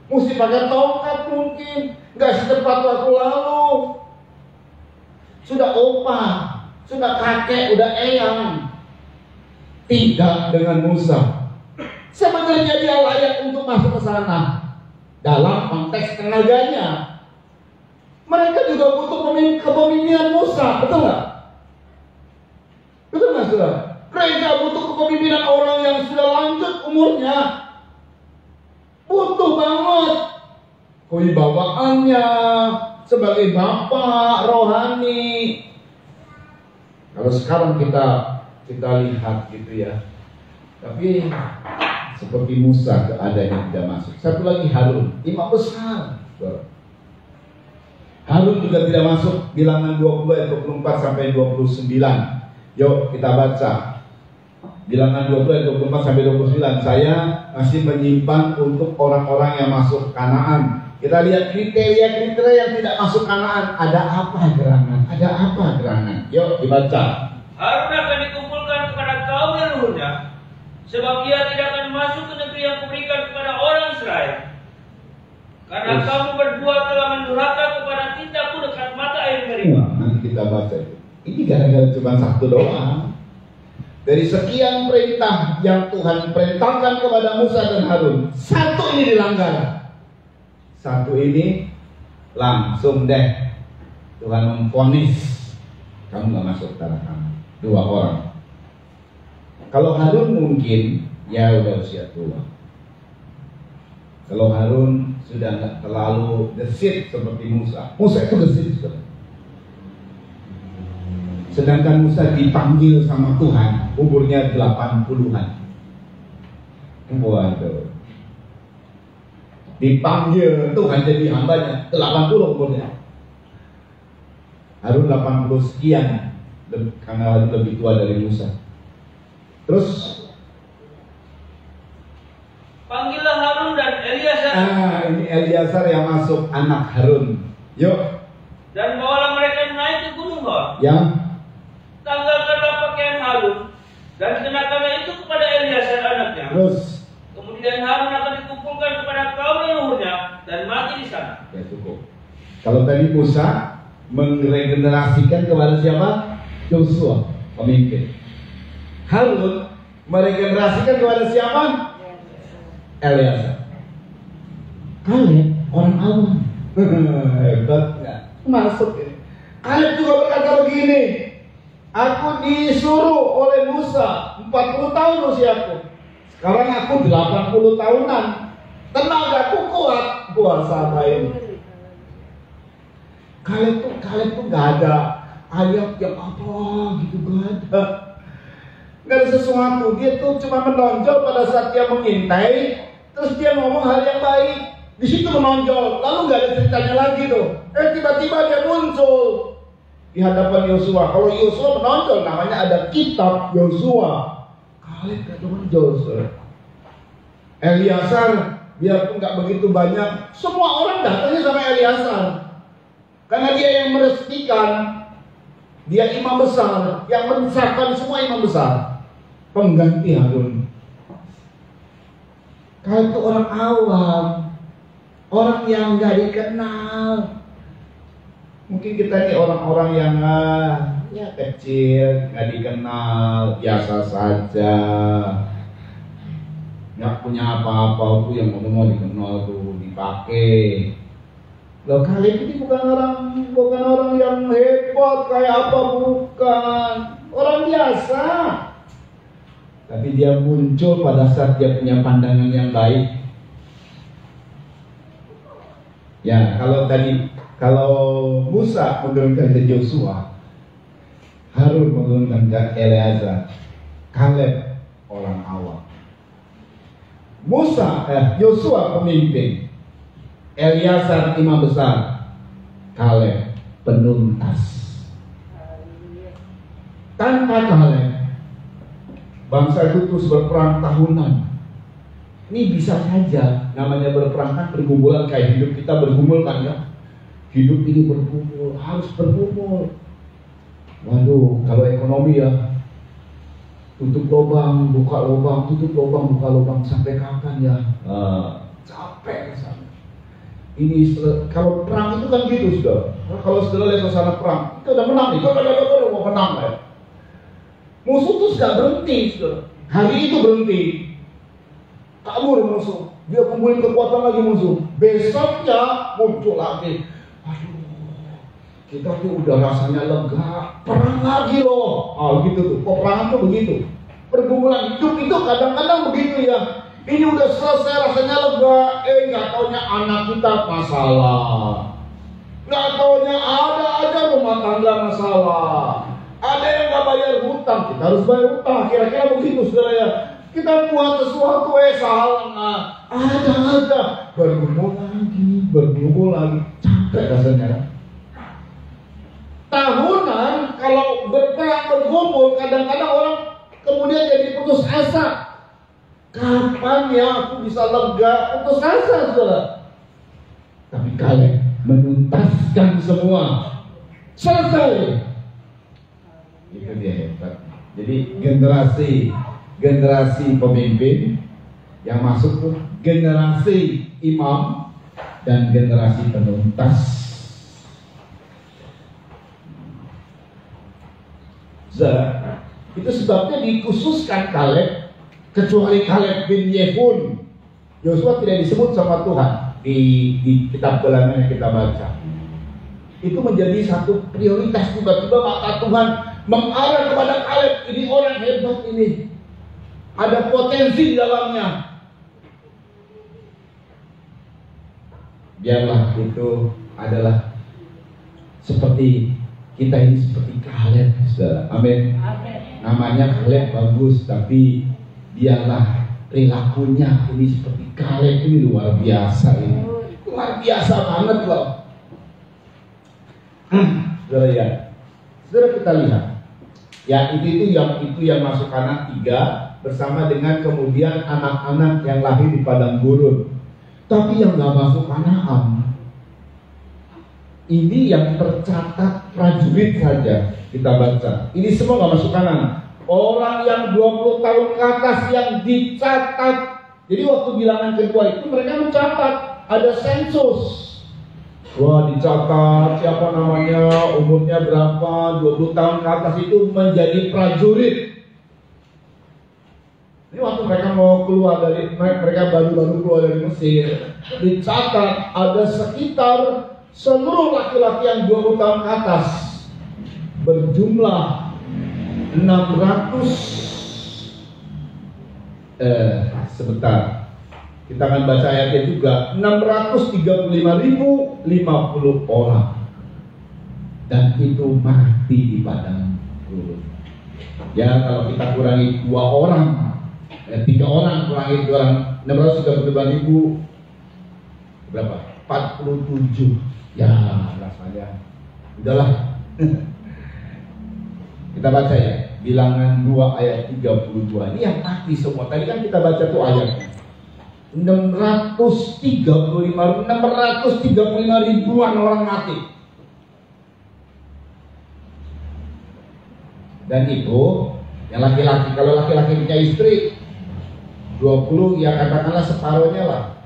mesti pakai tongkat mungkin, nggak secepat waktu lalu. Sudah opa, sudah kakek, udah eyang. Tidak dengan Musa. Sebenarnya dia layak untuk masuk ke sana dalam konteks tenaganya. Mereka juga butuh kepemimpinan Musa, betul nggak? Betul nggak, saudara? Gereja butuh kepemimpinan orang yang sudah lanjut umurnya. Butuh banget kewibawaannya sebagai bapak rohani. Kalau sekarang kita lihat gitu ya. Tapi seperti Musa keadaannya tidak masuk. Satu lagi Harun, imam besar. Harun juga tidak masuk. Bilangan 20 ayat 24 sampai 29. Yuk kita baca. Bilangan 20 ayat 24 sampai 29. Saya masih menyimpan untuk orang-orang yang masuk Kanaan. Kita lihat kriteria-kriteria yang tidak masuk Kanaan. Ada apa gerangan? Ada apa gerangan? Yuk dibaca. Harun akan dikumpulkan kepada kaum leluhurnya, sebab ia tidak akan masuk ke negeri yang kuberikan kepada orang Israel. Karena kamu berdua telah mendurhaka kepada tindaku dekat mata air Meribah. Nanti kita baca itu. Ini gara-gara cuma satu doang. Dari sekian perintah yang Tuhan perintahkan kepada Musa dan Harun, satu ini dilanggar. Satu ini langsung deh Tuhan memvonis kamu gak masuk tanah kamu. 2 orang. Kalau Harun mungkin ya udah usia tua. Kalau Harun sudah nggak terlalu gesit seperti Musa. Musa itu gesit sudah. Sedangkan Musa dipanggil sama Tuhan umurnya 80-an. Waduh. Dipanggil Tuhan jadi hambanya 80 umurnya. Harun 80 sekian karena lebih tua dari Musa. Terus panggillah Harun dan Eliasar. Ini Eliasar yang masuk anak Harun. Yuk. Dan bawalah mereka naik ke gunung Hor. Ya. Tanggalkanlah pakaian Harun dan kenakanlah itu kepada Eliasar anaknya. Terus. Kemudian Harun akan dikumpulkan kepada kaum leluhurnya dan mati di sana. Ya cukup. Kalau tadi Musa meregenerasikan kepada siapa? Yosua, pemimpin. Harun meregenerasikan kepada siapa? Eliasar. Kaleb orang awam. Hebat nggak? Masuk ini. Kaleb juga berkata begini. Aku disuruh oleh Musa 40 tahun usiaku. Sekarang aku 80 tahunan. Tenagaku kuat. Puasa ini. Kaleb tuh nggak ada ayat yang apa gitu, nggak ada sesuatu. Dia tuh cuma menonjol pada saat dia mengintai. Terus dia ngomong hal yang baik, di situ menonjol, lalu nggak ada ceritanya lagi tuh. Tiba-tiba dia muncul di hadapan Yosua. Kalau Yosua menonjol, namanya ada kitab Yosua. Kaleb nggak menonjol. Eliasar, biarpun nggak begitu banyak, semua orang datangnya sama Eliasar, karena dia yang meresmikan, dia imam besar, yang mensahkan semua imam besar, pengganti Harun. Kalau itu orang awam, orang yang nggak dikenal. Mungkin kita ini orang-orang yang ya kecil, nggak dikenal, biasa saja, nggak punya apa-apa. Tuh yang mau dikenal tuh dipakai. Loh, kalian ini bukan orang yang hebat kayak apa, bukan orang biasa. Tapi dia muncul pada saat dia punya pandangan yang baik. Ya, kalau Musa menurunkan ke Yosua, Harun menurunkan ke Eleazar, Kaleb orang awam. Yosua pemimpin, Eliasar imam besar, Kaleb penuntas. Tanpa Kaleb, bangsa itu terus berperang tahunan. Ini bisa saja namanya berperang kan bergumulan kayak hidup kita bergumul kan ya. Hidup ini bergumul, harus bergumul. Waduh, kalau ekonomi ya tutup lubang, buka lubang, tutup lubang, buka lubang sampai kapan ya? Capek sana. Ini kalau perang itu kan gitu sudah. Kalau sudah lihat suasana perang, kita udah menang nih, kita mau menang ya. Musuh tuh gak berhenti sudah. Hari itu berhenti. kabur musuh. Dia kumpulin kekuatan lagi musuh. Besoknya muncul lagi. Aduh, kita tuh udah rasanya lega, perang lagi loh. Gitu tuh, peperangan tuh begitu. Pergumulan hidup itu kadang-kadang begitu ya. Ini udah selesai rasanya lega, nggak taunya anak kita masalah. Nggak taunya ada aja rumah tangga masalah. Ada yang nggak bayar hutang, kita harus bayar hutang. Kira-kira begitu saudara ya. Kita buat sesuatu salah, ada bergumul lagi, capek rasanya. Tahunan kalau berperang bergumul, kadang-kadang orang kemudian jadi putus asa. Kapan ya aku bisa lega? Putus asa, saudara. Tapi kalian menuntaskan semua, selesai. Itu dia hebat. Jadi generasi pemimpin yang masuk tuh generasi imam dan generasi penuntas. Itu sebabnya dikhususkan Kaleb, kecuali Kaleb bin Yefun. Yosua tidak disebut sama Tuhan di kitab Bilangan yang kita baca. Itu menjadi satu prioritas. Tiba-tiba mata Tuhan mengarah kepada Kaleb. Ini orang hebat ini. Ada potensi di dalamnya. Biarlah itu adalah seperti kita ini seperti Kaleb, saudara. Amin. Namanya Kaleb bagus, tapi biarlah perilakunya ini seperti Kaleb. Ini luar biasa ini. Luar biasa banget loh. Saudara ya. Saudara kita lihat. Ya itu yang masuk Kanaan 3 bersama dengan kemudian anak-anak yang lahir di padang gurun. Tapi yang gak masuk Kanaan, ini yang tercatat prajurit saja kita baca. Ini semua gak masuk Kanaan. Orang yang 20 tahun ke atas yang dicatat. Jadi waktu bilangan kedua itu mereka mencatat, ada sensus. Wah, dicatat siapa namanya, umurnya berapa, 20 tahun ke atas itu menjadi prajurit. Ini waktu mereka mau keluar mereka baru-baru keluar dari Mesir, dicatat ada sekitar seluruh laki-laki yang 20 tahun ke atas berjumlah 600 sebentar. Kita akan baca ayatnya juga. 635.050 orang. Dan itu mati di padang gurun. Ya kalau kita kurangi 2 orang, 3 orang kurangi 2 orang, 635.000 berapa? 47. Ya rasanya udahlah. Kita baca ya. Bilangan 2 ayat 32. Ini yang mati semua. Tadi kan kita baca tuh ayatnya. 635 ribuan orang mati. Dan itu yang laki-laki. Kalau laki-laki punya istri 20, ya katakanlah separuhnya lah,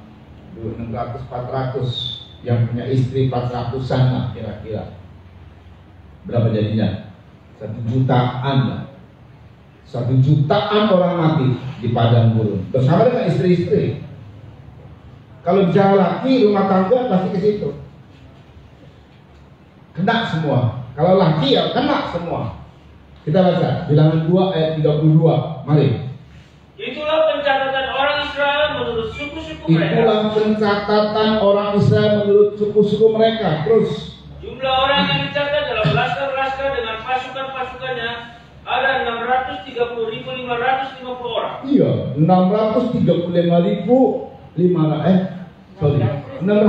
600-400. Yang punya istri 400-an lah kira-kira. Berapa jadinya? 1 jutaan lah. 1 jutaan orang mati di padang gurun bersama dengan istri-istri. Kalau bicara laki, rumah tangga pasti ke situ. Kena semua. Kalau laki ya kena semua. Kita baca Bilangan 2 ayat 32. Mari. Itulah pencatatan orang Israel menurut suku-suku mereka. Itulah pencatatan orang Israel menurut suku-suku mereka. Terus jumlah orang yang dicatat dalam laskar-laskar dengan pasukan-pasukannya ada 630.550 orang. Iya, 635.550 orang. 603.550 orang.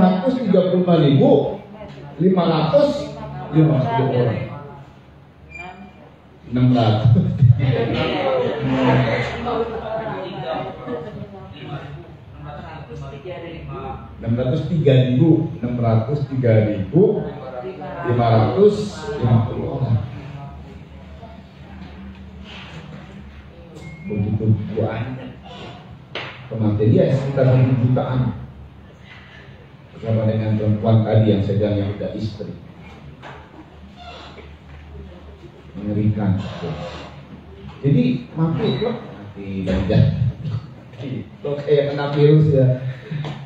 Begitu banyak. Kematian dia sekitar 1 jutaan. Bersama dengan perempuan tadi yang sedang yang udah istri. Mengerikan. Jadi mati dan Kalau kayak kena virus ya,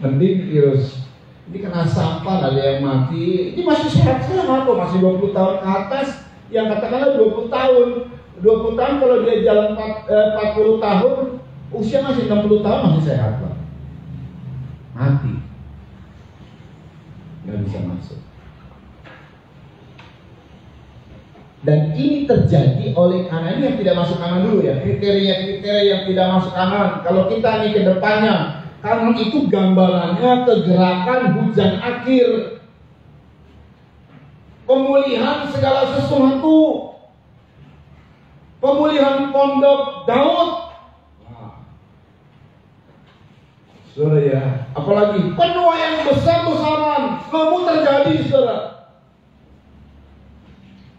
mending virus. Ini kena sampah, ada yang mati. Ini masih sehat-sehat kok, masih 20 tahun ke atas. Yang katakanlah 20 tahun. 20 tahun kalau dia jalan 40 tahun, usia masih 60 tahun masih sehat Pak. Mati. Nggak bisa masuk. Dan ini terjadi oleh karena ini yang tidak masuk kanan dulu ya, kriteria-kriteria yang tidak masuk kanan. Kalau kita nih ke depannya, kanan itu gambarannya kegerakan hujan akhir, pemulihan segala sesuatu, pemulihan pondok Daud. Saudara ya, apalagi penuaian besar-besaran kamu terjadi saudara.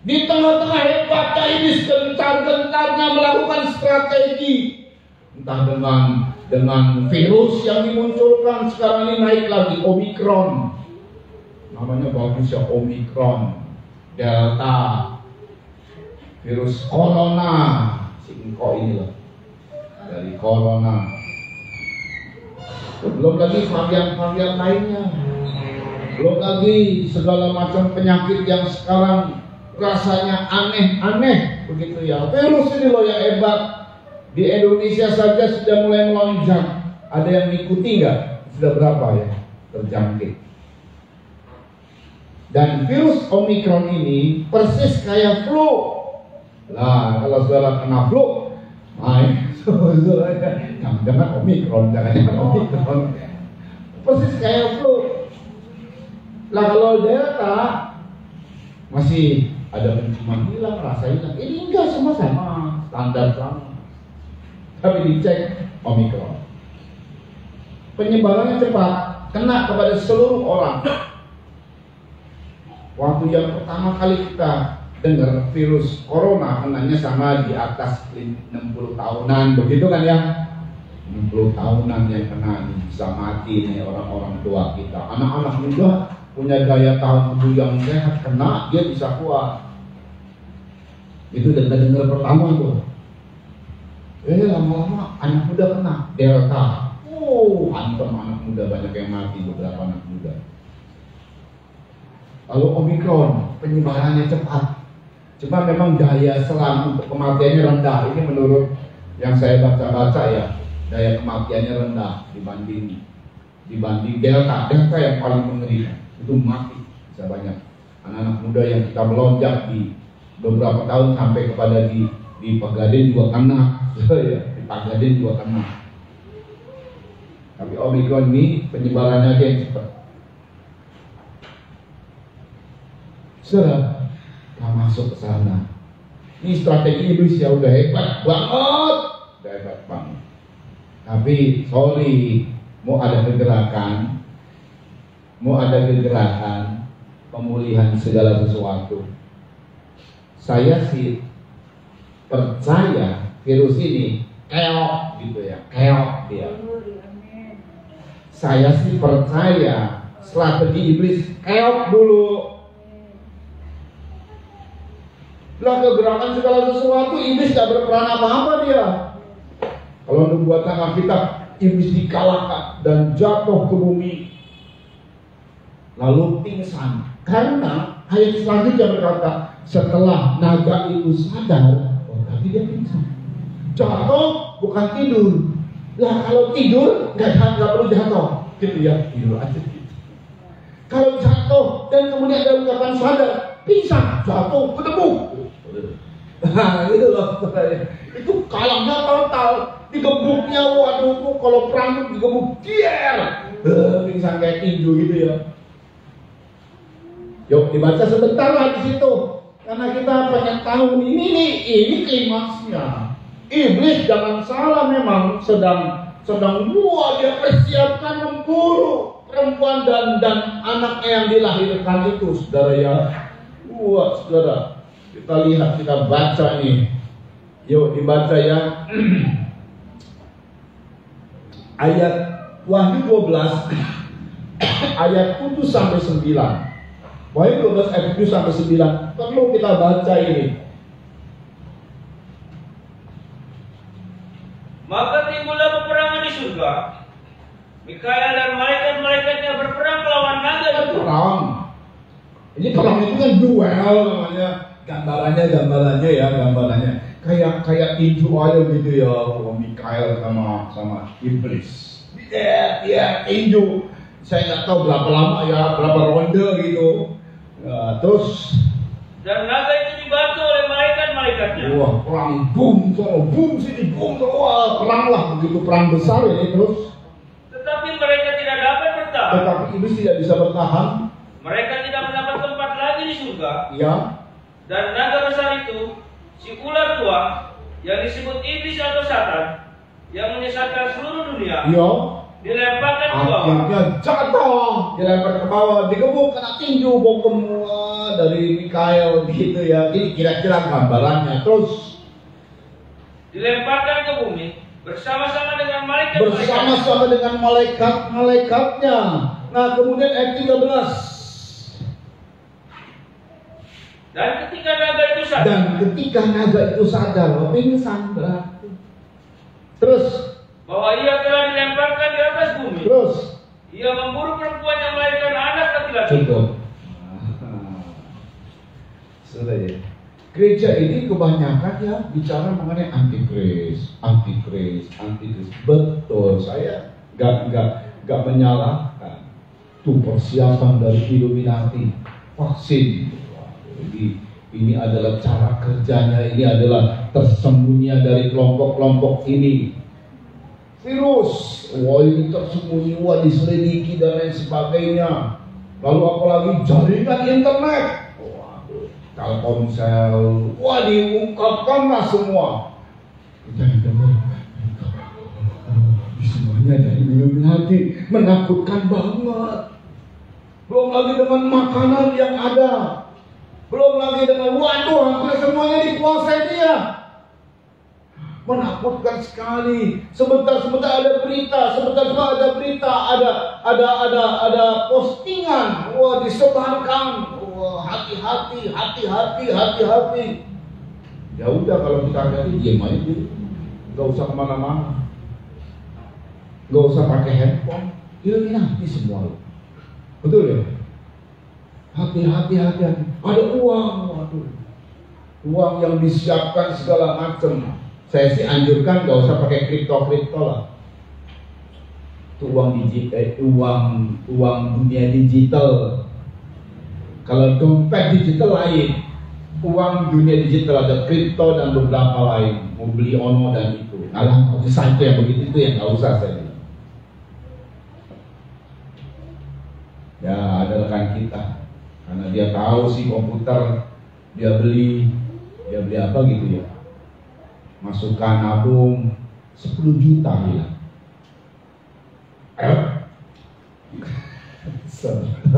Di tengah-tengah hebatnya iblis gencar-gencarnya melakukan strategi, entah dengan virus yang dimunculkan sekarang ini naik lagi, Omikron, namanya bagus ya, Omikron, Delta, virus Corona, singkok ini loh, dari Corona. Belum lagi varian-varian lainnya, belum lagi segala macam penyakit yang sekarang rasanya aneh-aneh begitu ya. Virus ini loh yang hebat. Di Indonesia saja sudah mulai melonjak. Ada yang ngikuti nggak? Sudah berapa ya terjangkit? Dan virus Omikron ini persis kayak flu. Lah kalau saudara kena flu, jangan Omikron, jangan Omikron. Persis kayak flu. Lah kalau Delta masih ada penciuman hilang, rasa hilang. Ini enggak, sama-sama standar sama. Tapi dicek Omikron. Penyebarannya cepat, kena kepada seluruh orang. Waktu yang pertama kali kita dengar virus corona kenanya sama di atas 60 tahunan, begitu kan ya? 60 tahunan yang kena bisa mati nih orang-orang tua kita. Anak-anak muda punya daya tahan tubuh yang sehat, kena dia bisa kuat. Itu dengar pertama tuh. Lama-lama anak muda kena Delta. Antem anak muda, banyak yang mati, beberapa anak muda. Lalu Omikron, penyebarannya cepat. Cuma memang daya selang untuk kematiannya rendah. Ini menurut yang saya baca-baca ya, daya kematiannya rendah dibanding Delta. Delta yang paling mengerikan. Itu mati bisa banyak anak-anak muda yang kita melonjak di beberapa tahun sampai kepada di Pegadaian juga kena, ya, di Pegadaian juga kena. Tapi Omikron ini penyebarannya aja yang cepat. Saudara, kita masuk ke sana. Ini strategi iblis ya udah hebat banget, Tapi sorry, mau ada kegerakan, pemulihan segala sesuatu. Saya sih percaya virus ini keok gitu ya, keok dia. Saya sih percaya strategi iblis keok dulu. Lah kegerakan segala sesuatu iblis gak berperan apa-apa dia. Kalau nubuatan Alkitab iblis dikalahkan dan jatuh ke bumi lalu pingsan karena ayat selanjutnya berkata setelah naga itu sadar, tapi dia pingsan. Jatuh bukan tidur. Lah kalau tidur nggak perlu jatuh, gitu ya, tidur aja gitu. Kalau jatuh dan kemudian ada ungkapan sadar, pingsan, jatuh, ketemu. Nah itu loh, itu kalahnya total. Digebuknya, waduh, kalau perang digebuk, pingsan kayak tinju gitu ya. Yuk dibaca sebentar lah di situ, karena kita pengen tahu ini klimaksnya. Iblis jangan salah, memang sedang dia persiapkan memburu perempuan dan anaknya yang dilahirkan itu, saudara ya. Saudara, kita lihat, kita baca nih. Yuk dibaca ya. Ayat Wahyu 12 ayat 7 sampai 9. Wahyu 12 ayat 7 sampai 9 perlu kita baca ini. Maka timbullah peperangan di surga. Mikael dan malaikat-malaikatnya berperang melawan naga itu. Perang. Ini perang itu kan duel namanya. Gambarannya ya, kayak tinju aja gitu ya, Mikael sama iblis. Dia tinju. Saya nggak tahu berapa lama ya, berapa ronde gitu. Ya, terus dan naga itu dibantu oleh malaikat-malaikatnya. wah, perang boom sini, wah, perang lah begitu, perang besar ini terus. Tetapi mereka tidak dapat bertahan. Tetapi iblis tidak bisa bertahan. Mereka tidak mendapat tempat lagi di surga. Ya. Dan naga besar itu, si ular tua yang disebut iblis atau Satan, yang menyesatkan seluruh dunia, Ya. dilemparkan ke bawah. Akhirnya jatuh, dilempar ke bawah, digebuk kena tinju bokem dari Mikael gitu ya. Ini kira-kira gambarannya. Terus Dilemparkan ke bumi bersama-sama dengan bersama-sama dengan malaikat-malaikatnya. Nah, kemudian ayat 13. Dan ketika naga itu sadar, pingsan berarti. Terus bahwa ia telah dilemparkan di atas bumi, Terus ia memburu perempuan yang melahirkan anak laki-laki. cukup. Sudah ya. Gereja ini kebanyakan ya bicara mengenai antikris. Betul, saya nggak menyalahkan. Itu persiapan dari Illuminati, vaksin. Jadi ini adalah cara kerjanya, ini adalah tersembunyi dari kelompok-kelompok ini. Virus, wah ini tersembunyi, wah diselidiki dan lain sebagainya. Lalu apalagi jaringan internet, waduh, Telkomsel, wah diungkapkanlah semua. Jangan-jangan semuanya dari Illuminati, menakutkan banget. Belum lagi dengan makanan yang ada, belum lagi dengan waduh hampir semuanya dikuasai dia. Menakutkan sekali. Sebentar ada berita, ada postingan, wah disebarkan, wah hati-hati. Ya udah kalau kita hati diam aja dulu, nggak usah kemana-mana, nggak usah pakai handphone, Illuminati semua, betul ya? Hati-hati. Ada uang, waduh, uang yang disiapkan segala macam. Saya sih anjurkan nggak usah pakai kripto lah. Itu uang digital, uang dunia digital. Kalau dompet digital lain, uang dunia digital ada kripto dan beberapa lain. Mau beli ono dan itu. Alah, nggak usah itu yang begitu itu yang nggak usah saya bilang. Ya ada rekan kita, karena dia tahu sih komputer, dia beli apa gitu ya. Masukkan nabung 10 juta bilang. 10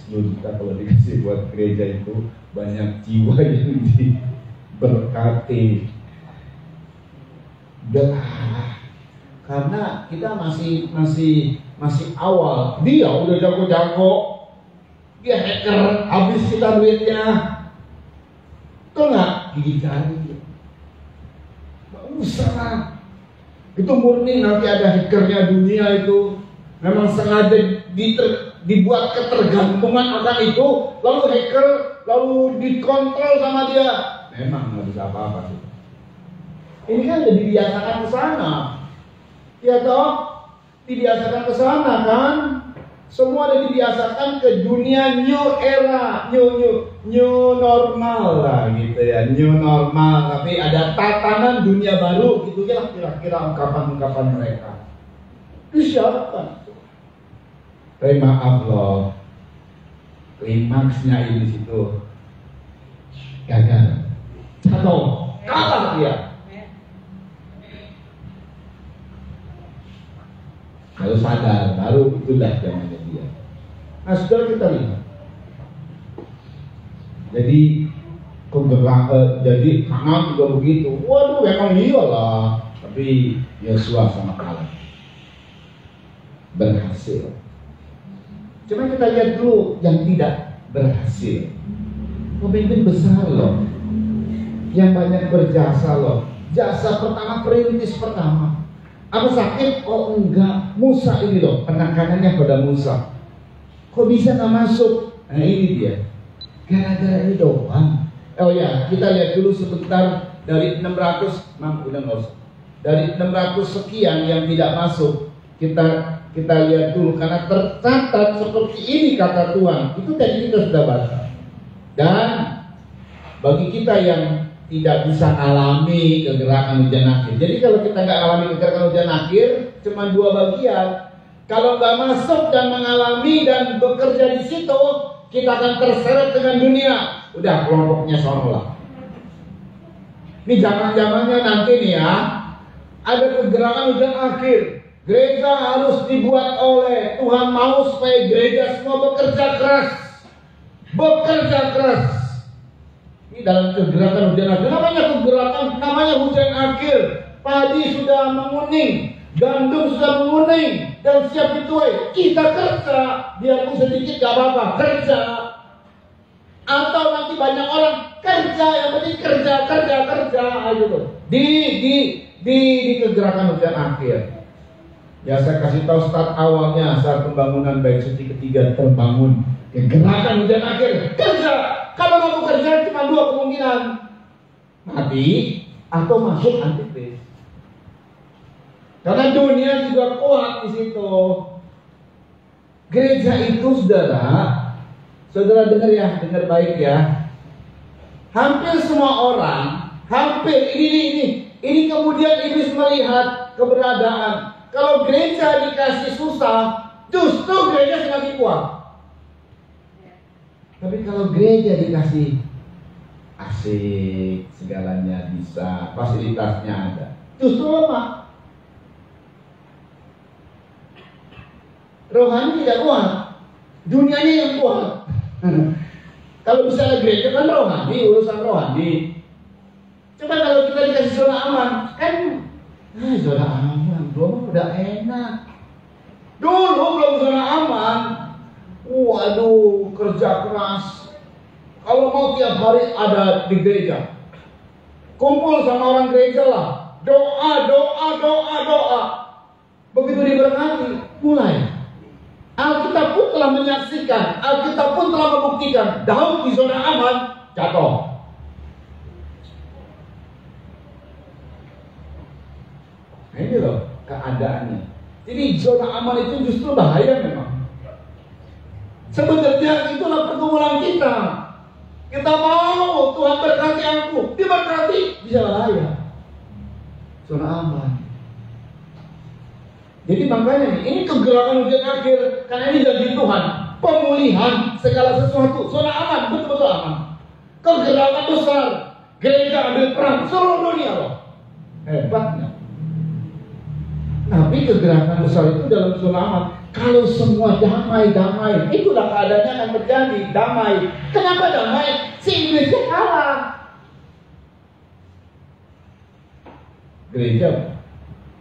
juta kalau dikasih buat gereja itu banyak jiwa yang diberkati. Udah, karena kita masih awal. Dia udah jago-jago, dia hacker, habis kita duitnya. Betul nggak? Gigi jari. Usah. Itu murni nanti ada hackernya dunia itu. Memang sengaja dibuat ketergantungan akan itu, lalu hacker lalu dikontrol sama dia. Memang nggak bisa apa-apa sih. Ini kan udah dibiasakan ke sana. Ya toh? Dibiasakan ke sana kan? Semua udah dibiasakan ke dunia new era, new normal lah gitu ya, new normal. Tapi ada tatanan dunia baru gitu ya kira-kira ungkapan-ungkapan mereka. Disiapkan. Tapi maaf loh, klimaksnya ini situ gagal, jatuh, kalah dia. Kalau sadar, baru itulah zamannya dia. Nah, saudara kita lihat. Jadi jadi Haman juga begitu. Waduh, memang iyalah. Tapi Yosua sama Kaleb berhasil. Cuma kita lihat dulu yang tidak berhasil. Pemimpin besar loh, yang banyak berjasa loh. jasa pertama, perintis pertama. Apa sakit? Oh enggak, Musa ini loh, penekanannya pada Musa. Kok bisa nggak masuk? Nah ini dia, gara-gara ini doang. Oh ya, kita lihat dulu sebentar dari 600, dari 600 sekian yang tidak masuk. Kita lihat dulu, karena tercatat seperti ini kata Tuhan. Itu tadi kita sudah baca. Dan bagi kita yang tidak bisa alami kegerakan hujan akhir. Jadi kalau kita nggak alami kegerakan hujan akhir, cuma dua bagian. Kalau nggak masuk dan mengalami dan bekerja di situ, kita akan terseret dengan dunia. Udah, kelompoknya sonolah. Ini zaman-zamannya nanti nih ya, ada kegerakan hujan akhir. Gereja harus dibuat oleh Tuhan, mau supaya gereja semua bekerja keras. Bekerja keras. Ini dalam kegerakan hujan akhir. Namanya kegerakan, namanya hujan akhir. Padi sudah menguning, gandum sudah menguning, dan siap dituai. Kita kerja, biarpun sedikit gak apa-apa, kerja. Atau nanti banyak orang kerja, yang penting kerja gitu. Di kegerakan hujan akhir. Ya saya kasih tahu start awalnya saat pembangunan baik seti ketiga terbangun. Kegerakan hujan akhir, kerja. Kalau kamu kerja cuma dua kemungkinan, mati atau masuk antikris. Karena dunia juga kuat di situ. Gereja itu saudara dengar ya, dengar baik ya. Hampir semua orang, ini kemudian iblis melihat keberadaan. Kalau gereja dikasih susah, justru gereja semakin kuat. Tapi kalau gereja dikasih asik, segalanya bisa, fasilitasnya ada, justru lemah. Rohani tidak kuat, dunianya yang kuat. Kalau misalnya gereja kan rohani, urusan rohani. Coba kalau kita dikasih zona aman, kan zona aman, belum udah enak. Dulu belum zona aman, waduh kerja keras. Kalau mau tiap hari ada di gereja, kumpul sama orang gereja lah, doa. Begitu diberkati, mulai. Alkitab pun telah menyaksikan, Alkitab pun telah membuktikan, Daud di zona aman jatuh. Nah ini loh keadaannya. Jadi zona aman itu justru bahaya memang. Sebenarnya itulah pergumulan kita. Kita mau Tuhan berkati aku, diberkati, bisa bahaya. Zona aman. Jadi makanya ini kegerakan hujan akhir, karena ini janji Tuhan, pemulihan segala sesuatu, zona aman, betul-betul aman. Kegerakan besar, gereja ambil peran seluruh dunia loh, hebatnya. Tapi kegerakan besar itu dalam zona aman. Kalau semua damai, itulah keadaannya akan terjadi, damai. Kenapa damai? Si iblisnya kalah. Gereja,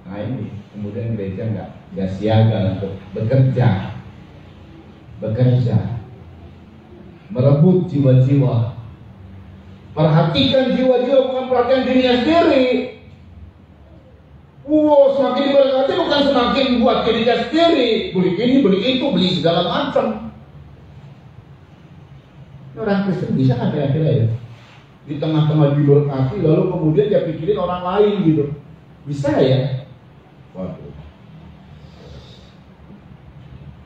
nah ini. Kemudian gereja nggak siaga untuk bekerja, merebut jiwa-jiwa. Perhatikan jiwa-jiwa, bukan perhatian dirinya sendiri. Semakin diberkati bukan semakin buat dirinya sendiri, beli ini, beli itu, beli segala macam. Orang Kristen bisa kan kira-kira ya? Di tengah-tengah diberkati, lalu kemudian dia pikirin orang lain gitu, bisa ya? Waduh.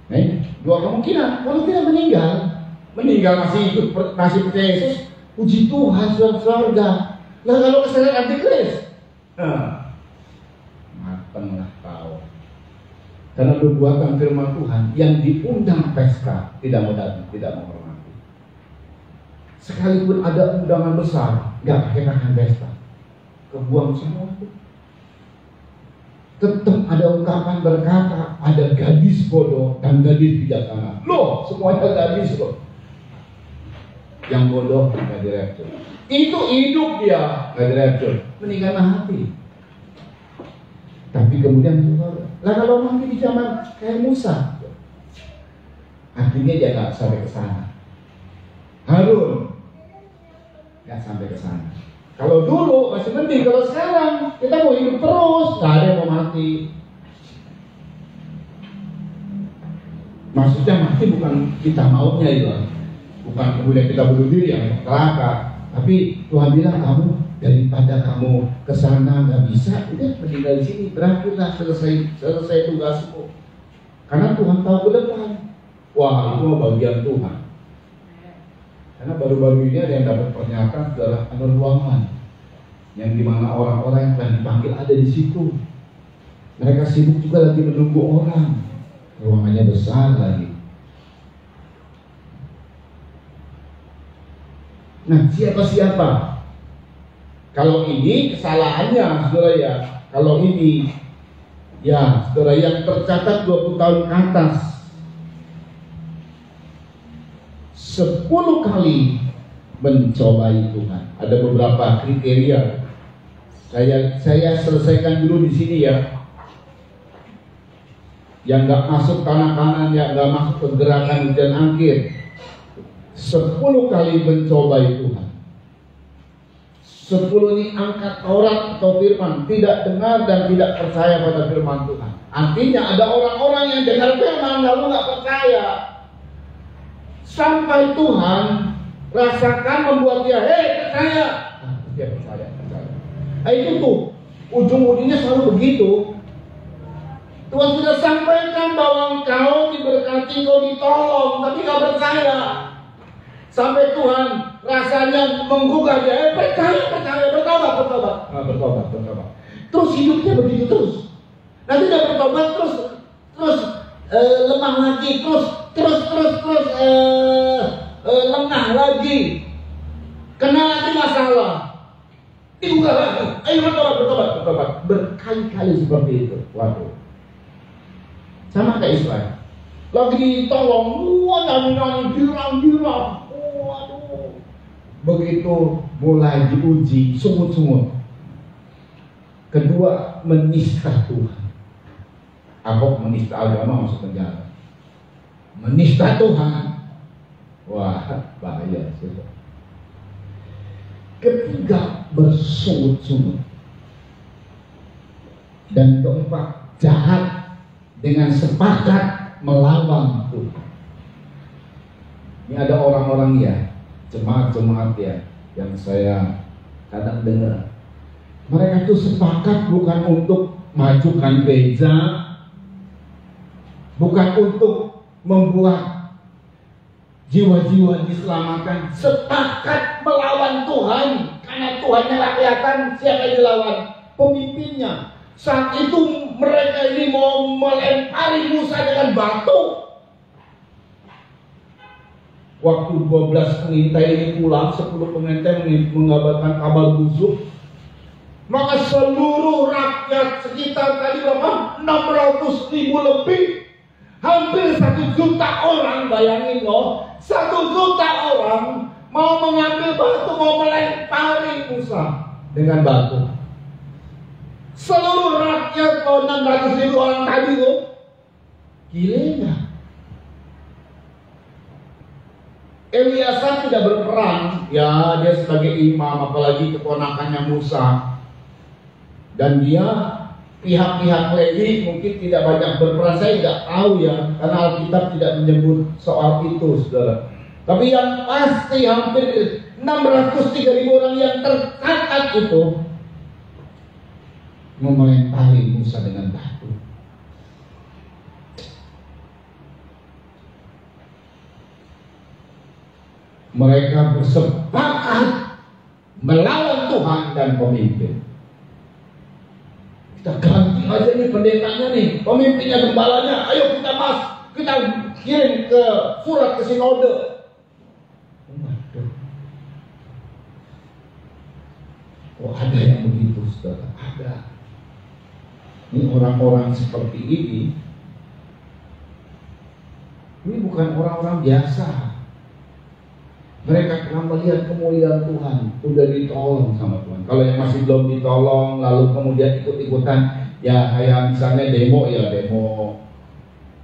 Nah ini dua kemungkinan. Kalau tidak meninggal masih hidup, masih percaya Yesus, puji Tuhan surga. Lah kalau kesalahan antikris, matenglah kau. Karena perbuatan firman Tuhan yang diundang pesta tidak mau datang, tidak mau hormati. Sekalipun ada undangan besar, nggak kenakan pesta, kebuang semua itu. Tetap ada ungkapan berkata, ada gadis bodoh dan gadis bijaksana. Loh, semuanya gadis loh. Yang bodoh nggak direptur. Itu hidup dia nggak direptur, meninggal hati. Tapi kemudian lah kalau mati di zaman kayak Musa, artinya dia nggak sampai ke sana. Harun nggak sampai ke sana. Kalau dulu masih mending, kalau sekarang mati. Maksudnya mati bukan kita maunya itu, bukan kemudian kita bunuh diri yang celaka. Tapi Tuhan bilang kamu daripada kamu kesana nggak bisa, udah meninggal di sini, berakhirlah, selesai tugasmu. Karena Tuhan tahu ke depan. Wah, itu bagian Tuhan. Karena baru-baru ini ada yang dapat pernyataan adalah ada ruangan yang dimana orang-orang yang telah dipanggil ada di situ. Mereka sibuk juga lagi menunggu orang. Ruangannya besar lagi. Nah, siapa-siapa? Kalau ini kesalahannya, saudara ya. Kalau ini, ya, saudara yang tercatat 20 tahun ke atas, 10 kali mencobai Tuhan. Ada beberapa kriteria. Saya selesaikan dulu di sini ya. Yang nggak masuk tanah kanan, yang nggak masuk ke gerakan hujan angkir. 10 kali mencobai Tuhan. 10 ini angkat Taurat atau firman, tidak dengar dan tidak percaya pada firman Tuhan. Artinya ada orang-orang yang dengar firman lalu nggak percaya. Sampai Tuhan rasakan membuat dia, percaya. Dia percaya. Nah, itu tuh ujung-ujungnya selalu begitu. Tuhan sudah sampaikan bahwa engkau diberkati, engkau ditolong, tapi nggak percaya. Sampai Tuhan rasanya menggugah dia, percaya, bertobat. Bertobat. Terus hidupnya begitu terus. Nanti dia bertobat terus lemah lagi, terus lengah lagi. Kena lagi masalah. Dibuka lagi. Ayo bertobat. Berkali-kali seperti itu. Waduh. Sama kayak Israel. Lagi ditolong, nyanyi, girang. Waduh. Begitu mulai diuji, sungut-sungut. Kedua, menista Tuhan. Ahok menista agama masuk penjara. Menista Tuhan. Wah, bahaya. Ketiga, bersungut-sungut. Dan keempat, jahat dengan sepakat melawan Tuhan. Ini ada orang-orang ya, jemaat-jemaat ya, yang saya kadang dengar. Mereka itu sepakat bukan untuk majukan gereja, bukan untuk membuat jiwa-jiwa diselamatkan, sepakat melawan Tuhan. Karena Tuhannya rakyatan, siapa yang dilawan? Pemimpinnya. Saat itu mereka ini mau melempari Musa dengan batu. Waktu 12 pengintai ini pulang, 10 pengintai mengabarkan kabar busuk, maka seluruh rakyat sekitar tadi berapa? 600.000 lebih, hampir 1 juta orang. Bayangin loh, 1 juta orang mau mengambil batu, mau melempari Musa dengan batu. Seluruh rakyat 600.000 orang tadi loh, gilanya. Eliezer tidak berperan, ya dia sebagai imam, apalagi keponakannya Musa. Dan dia pihak-pihak Lewi mungkin tidak banyak berperan, saya tidak tahu ya, karena Alkitab tidak menyebut soal itu, saudara. Tapi yang pasti hampir 603.000 orang yang tercatat itu melempari Musa dengan batu. Mereka bersepakat melawan Tuhan dan pemimpin. Kita ganti aja nih pendetanya nih, pemimpinnya, gembalanya. Ayo kita kirim ke surat ke sinode. Oh, ada yang begitu, saudara. Ada. Ini orang-orang seperti ini bukan orang-orang biasa. Mereka telah melihat kemuliaan Tuhan, udah ditolong sama Tuhan. Kalau yang masih belum ditolong, lalu kemudian ikut-ikutan, ya kayak misalnya demo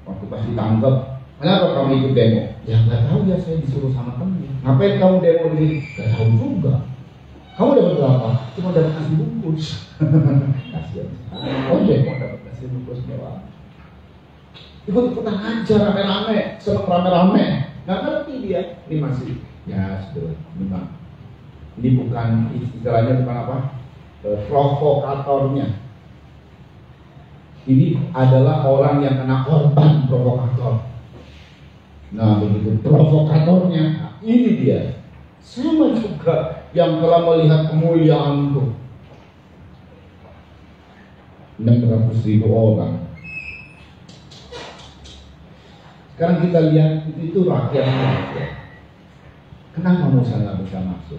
waktu pas ditangkap. Kenapa kamu ikut demo? Ya nggak tahu ya, saya disuruh sama temen. Ngapain kamu demo di sini? Nggak tahu juga. Kamu dapat berapa? Cuma dapat nasi bungkus. Kasihan. Oh demo dapat Kasimus doang. Ikut-ikutan aja rame-rame, seneng rame-rame. Nggak ngerti dia. Ini masih, ya sudah, memang. Ini bukan istilahnya bukan apa? Provokatornya. Ini adalah orang yang kena korban provokator. Nah begitu provokatornya, ini dia. Sama juga yang telah melihat kemuliaanku. 600.000 orang. Sekarang kita lihat itu rakyat. Kenapa Musa nggak bisa masuk?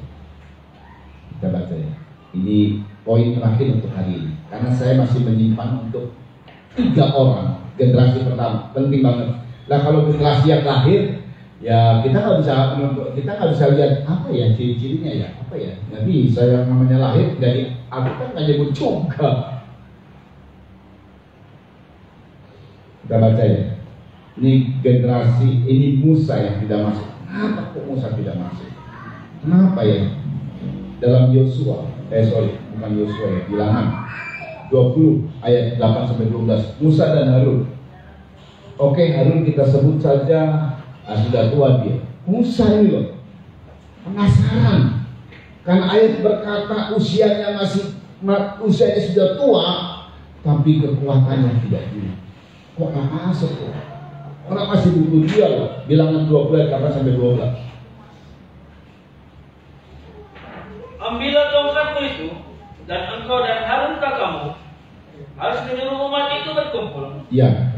Kita baca ya. Ini poin terakhir untuk hari ini. Karena saya masih menyimpan untuk 3 orang generasi pertama. Penting banget. Nah kalau generasi yang lahir, ya kita nggak bisa lihat apa ya ciri-cirinya ya, apa ya. Nggak bisa yang namanya lahir dari aku kan nggak nyebut juga. Kita baca ya. Ini generasi, ini Musa yang tidak masuk. Kenapa kok Musa tidak masuk? Kenapa ya? Dalam Yosua, bukan Yosua ya, Bilangan 20 ayat 8-12, Musa dan Harun. Oke, Harun kita sebut saja, sudah tua dia. Musa ini loh, penasaran. Karena ayat berkata usianya sudah tua, tapi kekuatannya tidak dulu. Kok nggak masuk kok? Orang masih butuh dia loh. Bilangan 20 ayat 8-12. Ambillah tongkatmu itu, dan engkau dan Harun kakakmu harus menyuruh umat itu berkumpul. Ya.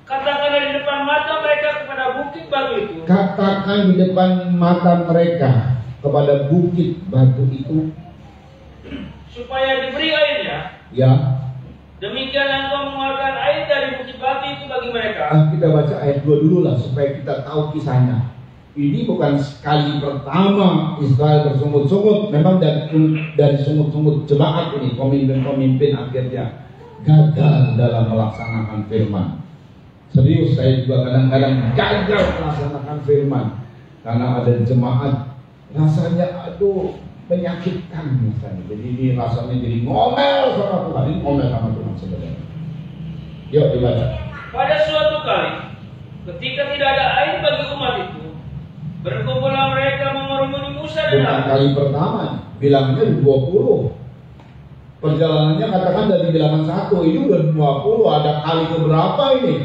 Katakanlah di depan mata mereka kepada bukit batu itu. Katakan di depan mata mereka kepada bukit batu itu. Supaya diberi airnya. Ya. Demikian engkau mengeluarkan air dari bukit batu itu bagi mereka. Kita baca ayat 2 dulu lah supaya kita tahu kisahnya. Ini bukan sekali pertama Israel bersungut-sungut. Memang dari sungut-sungut jemaat ini pemimpin-pemimpin akhirnya gagal dalam melaksanakan firman. Serius, saya juga kadang-kadang gagal melaksanakan firman karena ada jemaat rasanya menyakitkan misalnya. Jadi ini rasanya jadi ngomel sama Tuhan. Ini ngomel sama Tuhan sebenarnya. Yuk dibaca. Pada suatu kali, ketika tidak ada air bagi umat itu, berkumpullah mereka mengerumuni Musa dan Bukan Harun. kali pertama, bilangnya 20. Perjalanannya katakan dari bilangan 1, ini udah 20. Ada kali keberapa ini?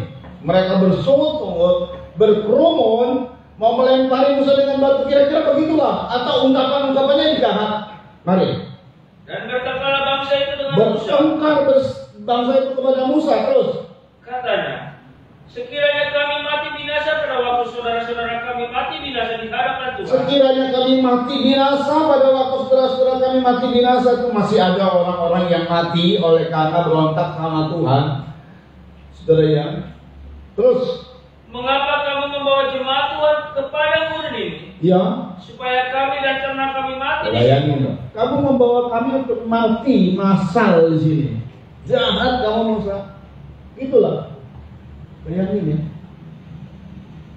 Mereka bersungut-sungut, berkerumun, mau melempari Musa dengan batu, kira-kira begitulah. Atau ungkapan-ungkapannya jahat. Mari. Dan berkatalah bangsa itu dengan Musa. Bertengkar bangsa itu kepada Musa terus. Katanya, sekiranya kami mati binasa pada waktu saudara-saudara kami mati binasa di hadapan Tuhan. Sekiranya kami mati binasa pada waktu saudara-saudara kami mati binasa, itu masih ada orang-orang yang mati oleh karena berontak sama Tuhan. Saudara ya. Terus, mengapa kamu membawa jemaat Tuhan ke padang gurun ini? ya, Supaya kami dan ternak kami mati di bayangin situ. loh. Kamu membawa kami untuk mati massal di sini. Jahat kamu Musa. Itulah. Bayangin ya.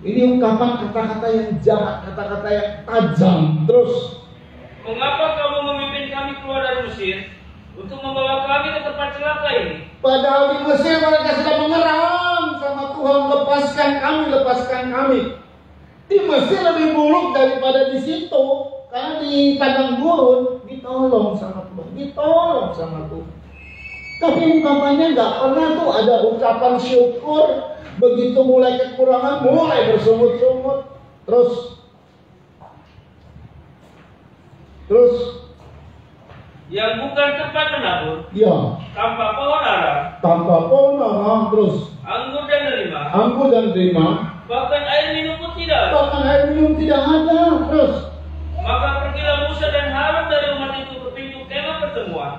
Ini ungkapan kata-kata yang jahat, kata-kata yang tajam. Terus, Mengapa kamu memimpin kami keluar dari Mesir untuk membawa kami ke tempat celaka ini? padahal di Mesir mereka sudah mengerang sama Tuhan, lepaskan kami. Di Mesir lebih buruk daripada di situ. Karena di padang gurun ditolong sama Tuhan, Tapi ungkapannya nggak pernah tuh ada ucapan syukur. Begitu mulai kekurangan, mulai bersungut-sungut. Terus, Yang bukan tempat menabur, ya, tanpa pohon ara, tanpa pohon ara, terus anggur dan delima, anggur dan terima. bahkan air minum pun tidak ada. Bahkan air minum tidak ada. Terus, Maka pergilah Musa dan Harun dari umat itu ke pintu kemah pertemuan,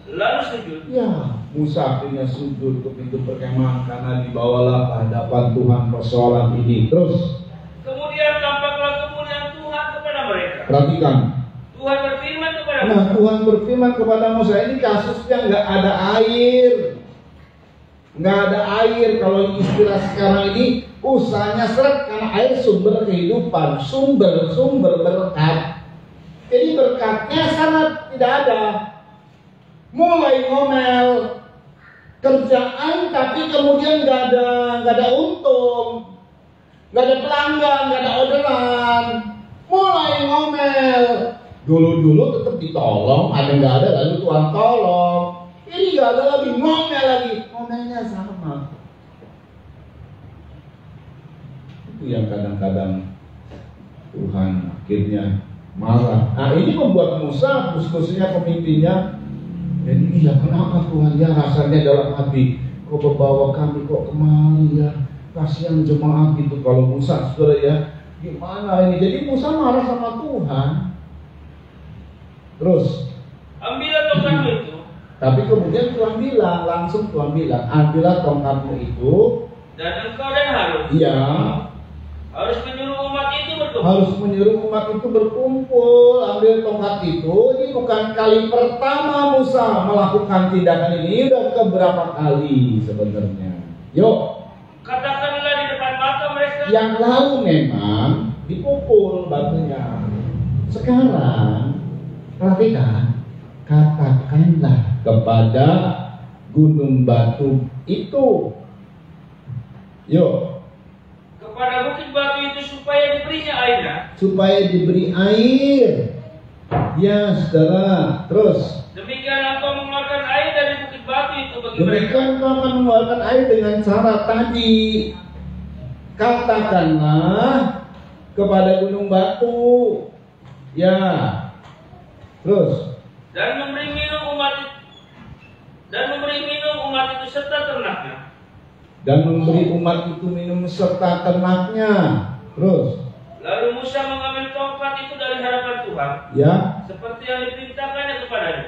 lalu sujud. ya, Musa akhirnya sujud ke pintu perkemahan karena dibawalah ke hadapan Tuhan persoalan ini. Terus, Kemudian tampaklah kemuliaan Tuhan kepada mereka. perhatikan. Tuhan berfirman kepada Nah, Musa, Tuhan berfirman kepada Musa, ini kasusnya nggak ada air. Nggak ada air. Kalau istilah sekarang ini, usahanya seret karena air sumber kehidupan, sumber berkat. Jadi berkatnya sangat tidak ada. Mulai ngomel, kerjaan tapi kemudian nggak ada untung, nggak ada pelanggan, nggak ada orderan, mulai ngomel. Dulu tetap ditolong, ada nggak ada lalu Tuhan tolong. Ini nggak ada lagi, ngomel lagi, ngomelnya sama. Itu yang kadang-kadang Tuhan akhirnya marah. Nah ini membuat Musa, khususnya pemimpinnya, jadi iya kenapa Tuhan ya, rasanya dalam hati, kok membawa kami kok kemari ya, kasihan jemaat gitu. Kalau Musa saudara ya, gimana ini? Jadi Musa marah sama Tuhan. Terus ambillah tongkatmu itu. Tapi kemudian langsung Tuhan bilang, ambillah tongkatmu itu. Dan engkau dan Harun. Iya. Harus menyuruh umat itu berkumpul. Harus menyuruh umat itu berkumpul, ambil tongkat itu. Ini bukan kali pertama Musa melakukan tindakan ini, udah keberapa kali sebenarnya. Yuk. Katakanlah di depan mata mereka. Yang lalu memang dipukul batunya. Sekarang perhatikan, katakanlah kepada gunung batu itu. Yuk. Kepada bukit batu itu supaya diberinya airnya. Supaya diberi air. Ya saudara. Terus Demikian engkau mengeluarkan air dari bukit batu itu bagi mereka. demikian kau akan mengeluarkan air dengan cara tadi. Katakanlah kepada gunung batu. Ya. Terus Dan memberi minum umat itu serta ternaknya. dan memberi umat itu minum serta ternaknya. Terus Lalu Musa mengambil tongkat itu dari hadapan Tuhan, ya. seperti yang diperintahkannya kepadanya.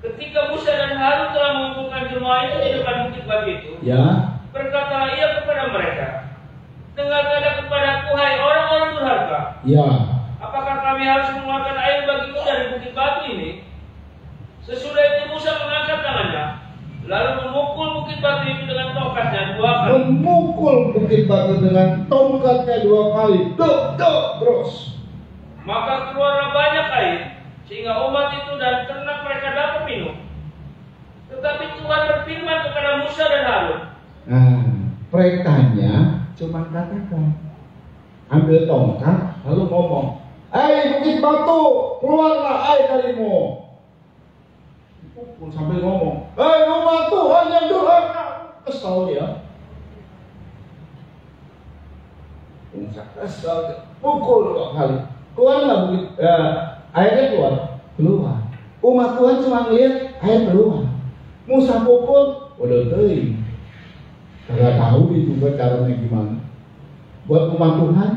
Ketika Musa dan Harun telah mengumpulkan jemaah itu di depan bukit batu itu, Ya. berkatalah ia kepada mereka, dengarkanlah kepadaku, hai orang-orang durhaka. Ya. Apakah kami harus mengeluarkan air bagimu dari bukit batu ini? Sesudah itu Musa mengangkat tangannya, lalu memukul bukit batu itu dengan tongkatnya 2 kali. Memukul bukit batu dengan tongkatnya 2 kali. Duk, terus. Maka keluarlah banyak air, sehingga umat itu dan ternak mereka dapat minum. Tetapi Tuhan berfirman kepada Musa dan Harun. Nah, perintahnya cuma katakan, ambil tongkat lalu ngomong, bukit batu, keluarlah air darimu. Dipukul sambil ngomong, umat Tuhan yang durhaka. Kesal dia. Musa kesal, pukul 2 kali. Keluarlah bukit, airnya keluar. Umat Tuhan cuma ngeliat air keluar. Musa pukul, udah teuing. Kagak tahu itu caranya gimana. Buat umat Tuhan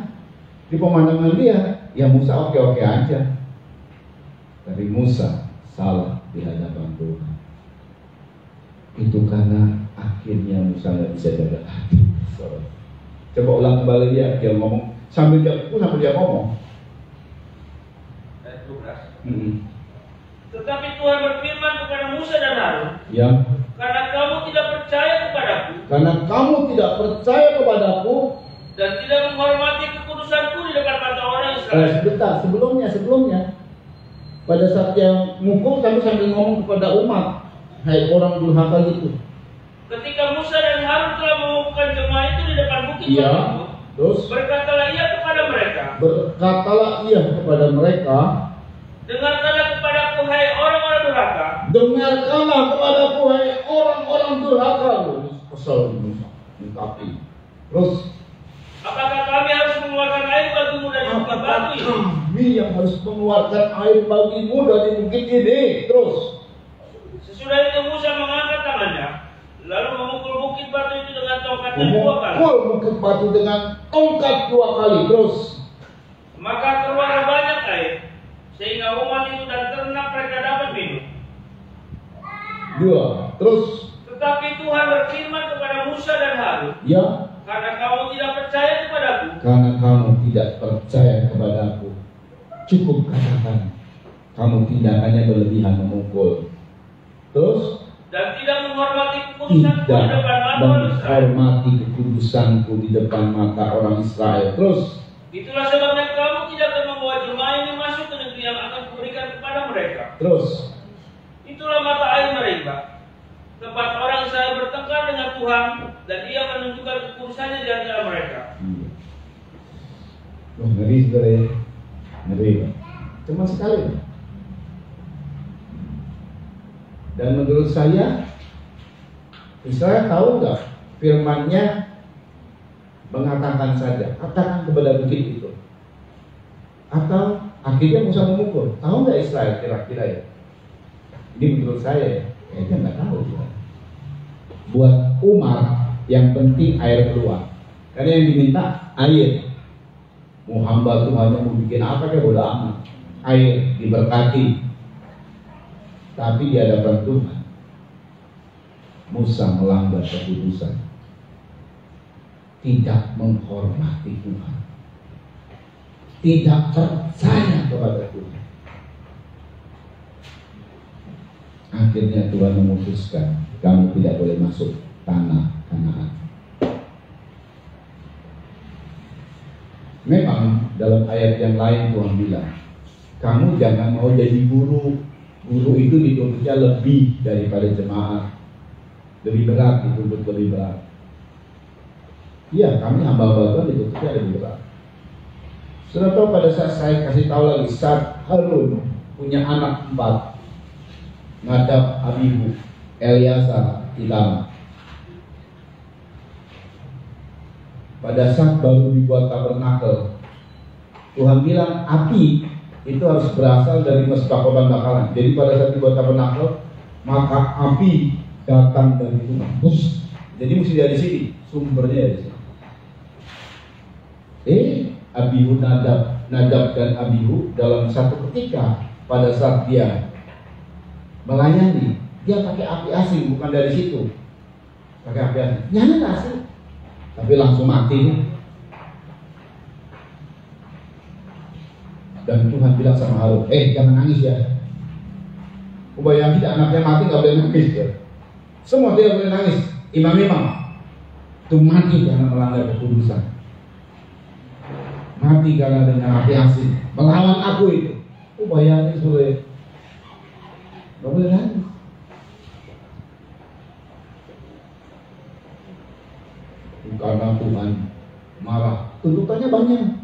di pemandangan dia, ya Musa oke-oke aja. Tapi Musa salah di hadapan Tuhan. Itu karena akhirnya Musa nggak bisa jaga hati. Coba ulang kembali dia ngomong sambil dia ngomong. Ayat 12. Tetapi Tuhan berfirman kepada Musa dan Harun, Ya. karena kamu tidak percaya kepadaku Karena kamu tidak percaya kepadaku. dan tidak menghormati kekudusanku di depan mata orang Israel. Sebentar, sebelumnya. Pada saat yang mukul kami sambil ngomong kepada umat, hai orang durhaka gitu. Ketika Musa dan Harun telah mengumpulkan jemaah itu di depan bukit Iya. batu, Terus berkatalah ia kepada mereka, berkatalah ia kepada mereka, dengarkanlah kepadaku, hai orang-orang durhaka. dengarkanlah kepadaku, hai orang-orang durhaka. Kesel Musa, tapi terus Apakah kami harus mengeluarkan air bagimu dari bukit batu ini? kami yang harus mengeluarkan air bagimu dari bukit ini. Terus Sesudah itu Musa mengangkat tangannya, lalu memukul bukit batu itu dengan tongkatnya 2 kali. memukul bukit batu dengan tongkat 2 kali. Terus Maka keluar banyak air, sehingga umat itu dan ternak mereka dapat minum. 2. Terus Tetapi Tuhan berfirman kepada Musa dan Harun, ya. karena kamu tidak percaya kepadaku Karena kamu tidak percaya kepadaku, cukup katakan kamu tindakannya berlebihan memukul. Terus dan tidak menghormati kekudusanku di tidak depan mata orang Israel. menghormati kekudusanku di depan mata orang Israel. Terus Itulah sebabnya kamu tidak akan membawa jemaah ini masuk ke negeri yang akan kuberikan kepada mereka. Terus Itulah mata air Meriba, tempat orang Israel bertengkar dengan Tuhan dan ia menunjukkan kekudusannya di antara mereka. Ngeri saudara ya, ngeri. Cuma sekali. Dan menurut saya tahu nggak firman-Nya mengatakan saja, katakan kepada bukit itu. Atau akhirnya Musa memukul. Tahu nggak Israel kira-kira ya? Ini menurut saya ya, kayaknya nggak tahu. Buat umat yang penting air keluar. Karena yang diminta air. Mau hamba Tuhan mau bikin apa kayak bodo amat. Air diberkati. Tapi di hadapan Tuhan Musa melanggar kekudusan, tidak menghormati Tuhan, tidak percaya kepada Tuhan. Akhirnya Tuhan memutuskan, kamu tidak boleh masuk tanah Kanaan. Memang dalam ayat yang lain Tuhan bilang, kamu jangan mau jadi guru. Guru itu dituntutnya lebih daripada jemaat, lebih berat, dituntut lebih berat. Iya, kami hamba-hamba Tuhan dituntutnya lebih berat. Sudah tahu pada saat saya kasih tahu lagi, saat Harun punya anak 4, Nadab, Abihu, Eleazar, Ithamar. Pada saat baru dibuat tabernakel, Tuhan bilang api itu harus berasal dari mesbah korban bakaran. Jadi pada saat dibuat tabernakel, maka api datang dari Tuhan. Jadi mesti dari sini, sumbernya dari sini. Abihu, Nadab dan Abihu dalam satu ketika pada saat dia melayani, dia pakai api asing, bukan dari situ. Pakai api asing, nyala asing, tapi langsung mati. Dan Tuhan bilang sama Harun, jangan nangis ya. Bayangin anaknya mati nggak boleh nangis ya. Semua tidak boleh nangis. Imam-imam itu mati karena melanggar kekudusan. Mati karena dengan api asing melawan aku itu. Bayangin sulit. Nggak boleh nangis. Karena Tuhan marah. Tuntutannya banyak.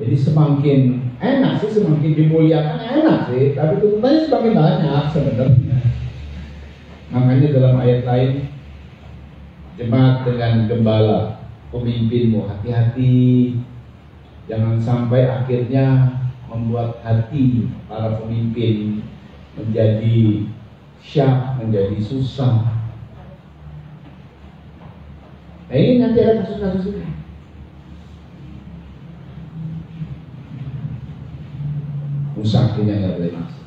Jadi semakin enak sih, semakin dimuliakan enak sih, tapi tuntutannya semakin banyak sebenarnya. Makanya dalam ayat lain, jemaat dengan gembala, pemimpinmu hati-hati, jangan sampai akhirnya membuat hati para pemimpin menjadi syak, menjadi susah. Nah ini nanti ada kasus-kasus ini. Musa akhirnya nggak boleh masuk.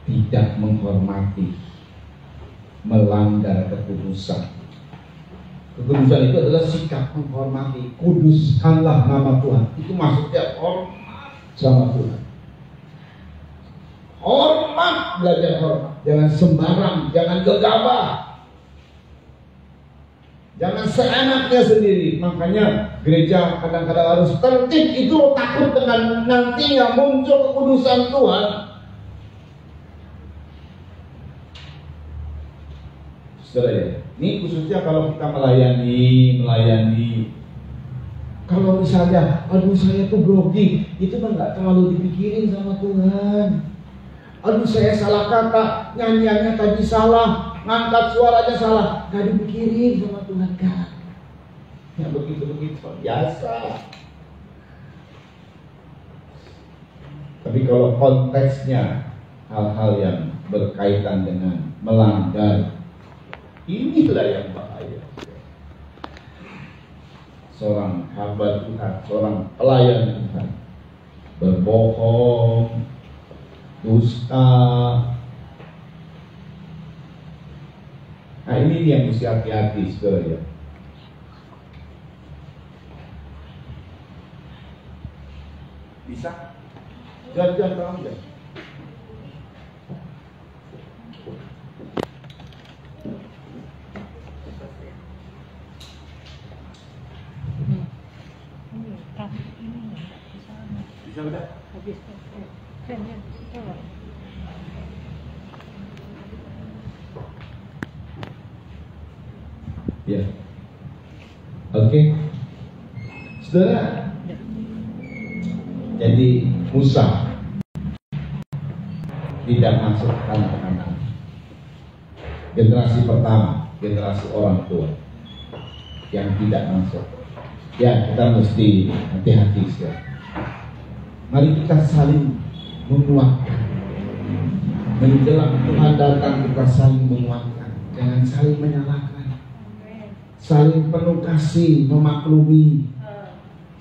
Tidak menghormati, melanggar kekudusan. Kekudusan itu adalah sikap menghormati. Kuduskanlah nama Tuhan. Itu maksudnya hormat sama Tuhan. Hormat, belajar hormat. Jangan sembarang, jangan gegabah. Jangan seenaknya sendiri. Makanya gereja kadang-kadang harus tertib. Itu takut dengan nantinya muncul kekudusan Tuhan. Saudara ya, ini khususnya kalau kita melayani. Kalau misalnya, aduh saya tuh grogi, itu kan nggak terlalu dipikirin sama Tuhan. Aduh saya salah kata, nyanyiannya tadi salah, ngangkat suaranya salah, gak dipikirin sama Tuhan kan. Ya begitu-begitu biasa. Tapi kalau konteksnya hal-hal yang berkaitan dengan melanggar, inilah yang bahaya. Seorang hamba Tuhan, seorang pelayan Tuhan berbohong, dusta. Nah ini yang mesti hati-hati saudara ya. Bisa? Jangan tahu ya. Bisa udah? Habis. Ya. Oke. Saudara. Jadi Musa tidak masuk tanah Kanaan. Generasi pertama, generasi orang tua yang tidak masuk. Ya, kita mesti hati-hati saudara. Mari kita saling menguatkan. Menjelang Tuhan datang, kita saling menguatkan, jangan saling menyalahkan. Saling penuh kasih, memaklumi,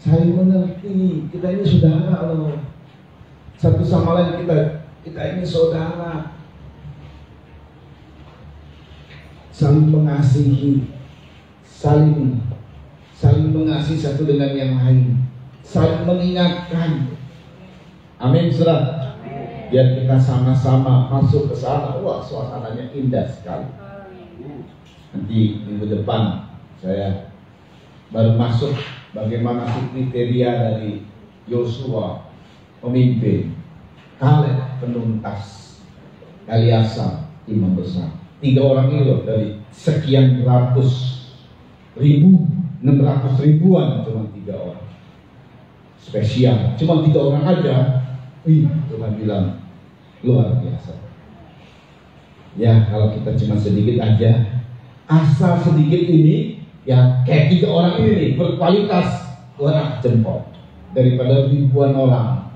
saling mengerti. Kita ini saudara loh. Satu sama lain kita ini saudara. Saling mengasihi, saling mengasihi satu dengan yang lain, saling mengingatkan. Amin, saudara. Biar kita sama-sama masuk ke sana. Wah, suasananya indah sekali. Nanti minggu depan saya baru masuk bagaimana sih kriteria dari Yosua pemimpin, Kaleb penuntas, Eliasa imam besar. 3 orang itu loh, dari sekian ratus ribu, 600 ribuan cuma 3 orang spesial, cuma 3 orang aja. Tuhan bilang luar biasa. Ya, kalau kita cuma sedikit aja, asal sedikit ini, ya kayak 3 orang ini nih, berkualitas, Tuhan jempol daripada ribuan orang.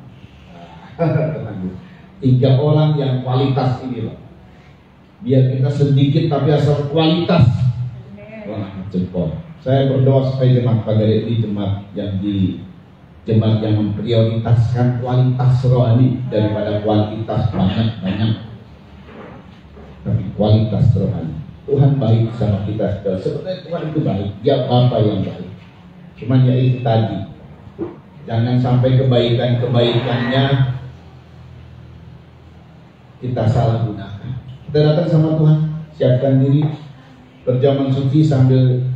3 orang yang kualitas ini loh. Biar kita sedikit tapi asal kualitas, Tuhan jempol. Saya berdoa supaya jemaat pada ini jemaat yang memprioritaskan kualitas rohani daripada kuantitas banyak, tapi kualitas rohani. Tuhan baik sama kita. Sebenarnya Tuhan itu baik, Dia apa yang baik. Cuman ya itu tadi, jangan sampai kebaikannya kita salah gunakan. Kita datang sama Tuhan, siapkan diri berjaman suci sambil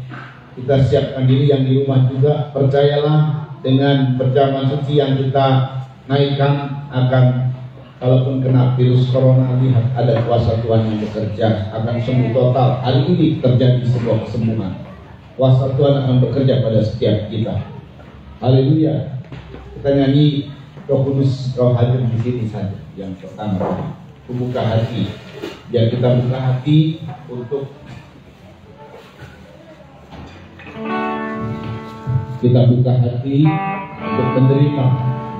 kita siapkan diri yang di rumah juga. Percayalah, dengan berjaman suci yang kita naikkan akan, kalaupun kena virus corona, lihat ada kuasa Tuhan yang bekerja, akan sembuh total. Hari ini terjadi sebuah kesembuhan. Kuasa Tuhan akan bekerja pada setiap kita. Haleluya. Kita nyanyi Roh Kudus Kau hadir di sini saja. Yang pertama, buka hati. Biar kita buka hati untuk menerima,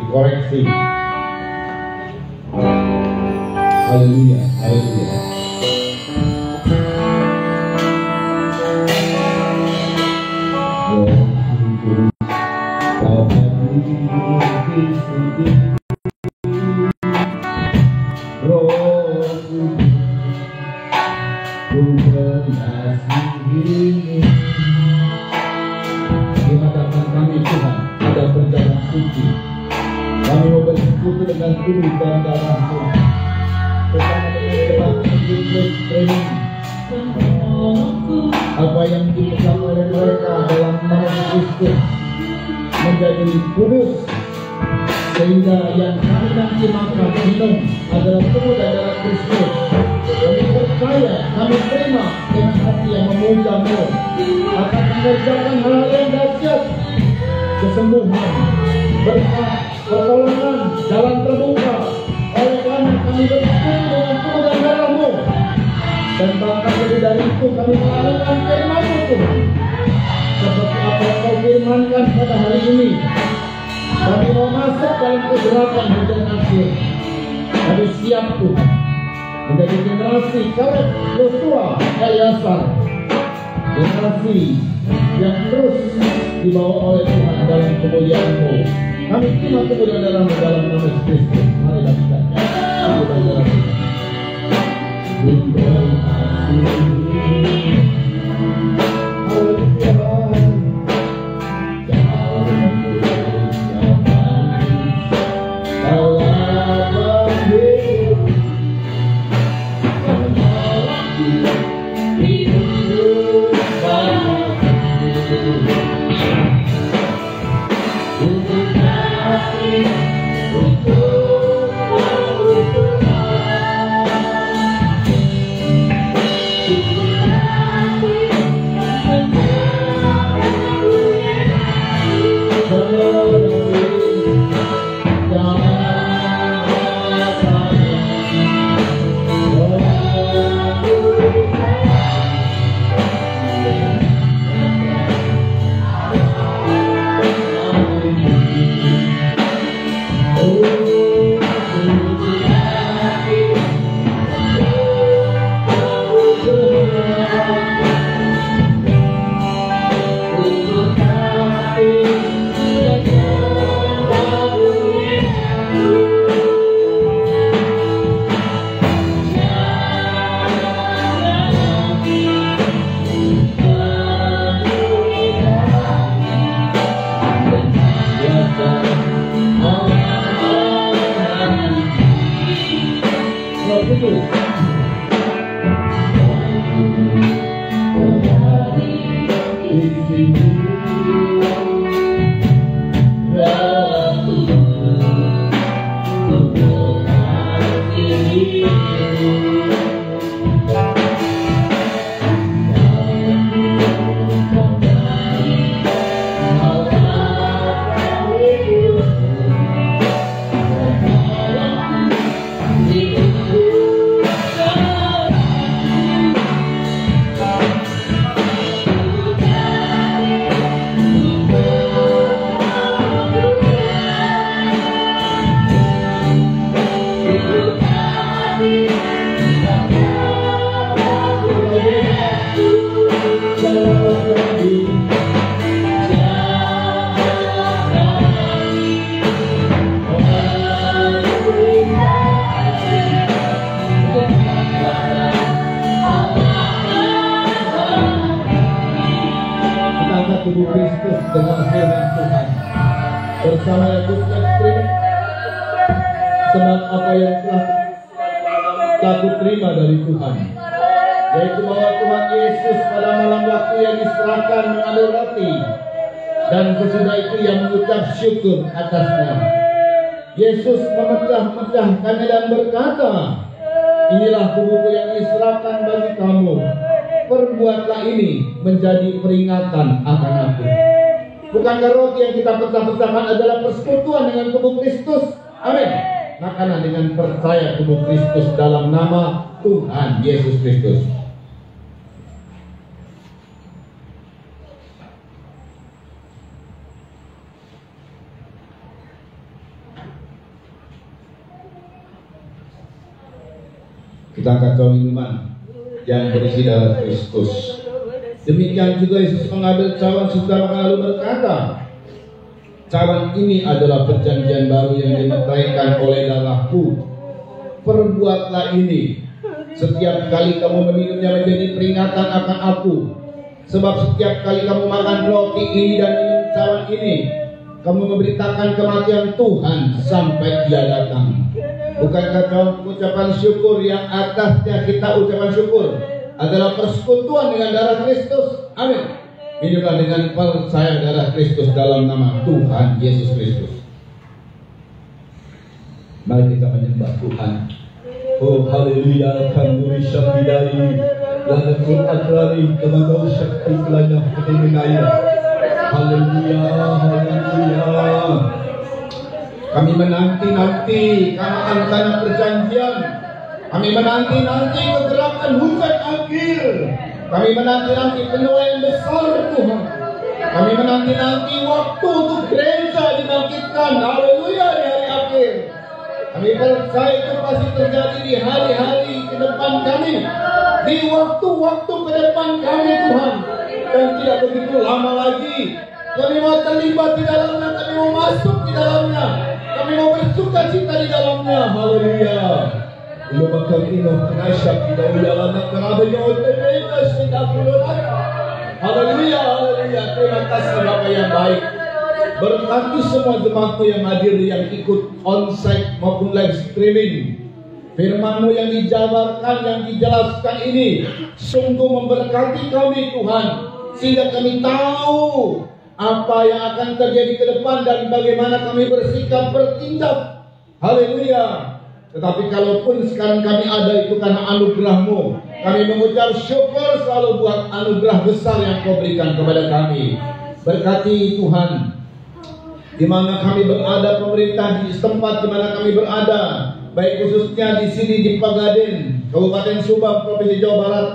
dikoreksi. Haleluya, haleluya. Kami mau bersekutu dengan tubuh dan darah Tuhan bersama dengan jemaat training. Apa yang dipesan oleh mereka dalam nama Kristus menjadi kudus, sehingga yang kami nanti makan minum adalah tubuh dan darah Kristus. Kami percaya, kami terima dengan hati yang memuja-Mu, akan mengerjakan hal-hal yang dahsyat, kesembuhan, berkat, pertolongan, jalan terbuka. Oleh karena kami bersekutu dengan tubuh dan darah-Mu, dan bahkan lebih dari itu kami melakukan firman-Mu Tuhan, seperti apa yang Kau firmankan pada hari ini. Kami mau masuk dalam kegelapan hujan akhir. Kami siap Tuhan menjadi generasi Kaleb, Yosua, Eliasa, generasi yang terus dibawa oleh Tuhan dalam kemuliaan-Mu. Kami terima kemuliaan dalam nama Kristus. Mari kita untuk Tubuh Kristus dengan firman Tuhan bersama Yakub ekstrim semak apa yang telah aku terima dari Tuhan, yaitu bahwa Tuhan Yesus pada malam waktu yang diserahkan mengambil roti dan sesudah itu yang mengucap syukur atasnya. Yesus memecah-mecahkannya dan berkata, inilah tubuhku yang diserahkan bagi kamu. Perbuatlah ini menjadi peringatan akan aku. Bukankah roti yang kita pecah-pecahkan adalah persekutuan dengan tubuh Kristus? Amin. Makanan dengan percaya tubuh Kristus dalam nama Tuhan Yesus Kristus. Kita angkat minuman yang berisi darah Kristus. Demikian juga Yesus mengambil cawan sesudah lalu berkata, cawan ini adalah perjanjian baru yang dimeteraikan oleh darahku. Perbuatlah ini setiap kali kamu meminumnya menjadi peringatan akan aku. Sebab setiap kali kamu makan roti ini dan minum cawan ini, kamu memberitakan kematian Tuhan sampai Dia datang. Bukankah ucapan syukur yang atasnya kita ucapan syukur adalah persekutuan dengan darah Kristus? Amin. Minumlah dengan percaya darah Kristus dalam nama Tuhan Yesus Kristus. Mari kita menyembah Tuhan. Oh haleluya, kanduri syabidai lanakul adrari kemadau syakti kelanah kedengenaya. Haleluya, haleluya. Kami menanti-nanti kanan tanah perjanjian. Kami menanti-nanti kegerakan hujan akhir. Kami menanti-nanti penuaian besar Tuhan. Kami menanti-nanti waktu untuk gereja dibangkitkan. Haleluya, di hari akhir. Kami percaya itu pasti terjadi di hari-hari ke depan kami, di waktu-waktu ke depan kami Tuhan. Dan tidak begitu lama lagi. Kami mau terlibat di dalamnya. Kami mau masuk di dalamnya. Kami mau bersuka cita di dalamnya. Haleluya. Ilo bakatino penasyak kita uyalan kerabat yang utama sudah keluar. Haleluya, haleluya. Terima kasih Bapak yang baik. Berkati semua jemaatku yang hadir, yang ikut onsite maupun live streaming. Firman-Mu yang dijabarkan, yang dijelaskan ini sungguh memberkati kami Tuhan, sehingga kami tahu apa yang akan terjadi ke depan dan bagaimana kami bersikap bertindak. Haleluya. Tetapi kalaupun sekarang kami ada itu karena anugerah-Mu. Kami mengucap syukur selalu buat anugerah besar yang Kau berikan kepada kami. Berkati Tuhan, di mana kami berada, pemerintah di tempat di mana kami berada, baik khususnya di sini di Pagaden, Kabupaten Subang, Provinsi Jawa Barat,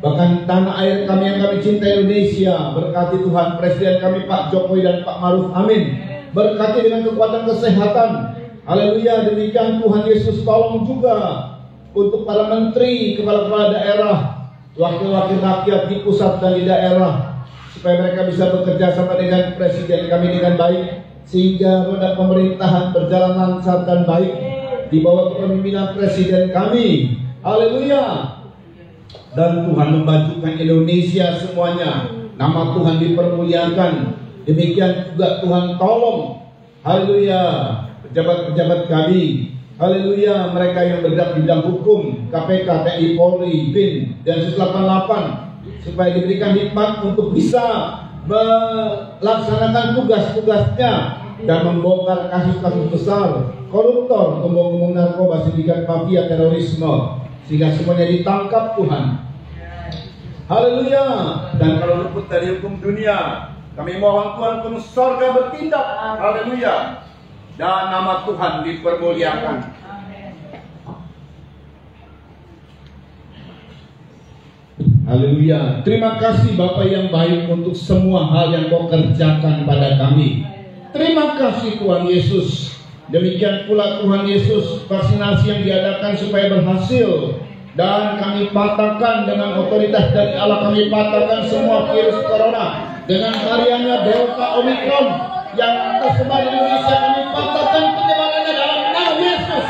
bahkan tanah air kami yang kami cintai Indonesia. Berkati Tuhan Presiden kami Pak Jokowi dan Pak Maruf, amin. Berkati dengan kekuatan kesehatan. Haleluya, demikian Tuhan Yesus tolong juga untuk para menteri, kepala-kepala daerah, wakil-wakil rakyat di pusat dan di daerah, supaya mereka bisa bekerja sama dengan presiden kami dengan baik, sehingga roda pemerintahan berjalan lancar dan baik di bawah kepemimpinan presiden kami. Haleluya. Dan Tuhan memajukan Indonesia semuanya, nama Tuhan dipermuliakan. Demikian juga Tuhan tolong, haleluya, pejabat-pejabat kami, haleluya, mereka yang bergerak di bidang hukum, KPK, TNI, Polri, BIN, dan 88, supaya diberikan hikmat untuk bisa melaksanakan tugas-tugasnya dan membongkar kasus-kasus besar, koruptor, pembohong narkoba, sindikat mafia, terorisme, sehingga semuanya ditangkap Tuhan. Haleluya. Dan kalau luput dari hukum dunia, kami mohon Tuhan untuk surga bertindak. Haleluya. Dan nama Tuhan dipermuliakan. Haleluya. Terima kasih Bapa yang baik untuk semua hal yang Kau kerjakan pada kami. Terima kasih Tuhan Yesus. Demikian pula Tuhan Yesus, vaksinasi yang diadakan supaya berhasil. Dan kami patahkan dengan otoritas dari Allah, kami patahkan semua virus corona dengan variannya Delta Omicron yang tersebar di Indonesia. Kami patahkan penyebarannya dalam nama Yesus.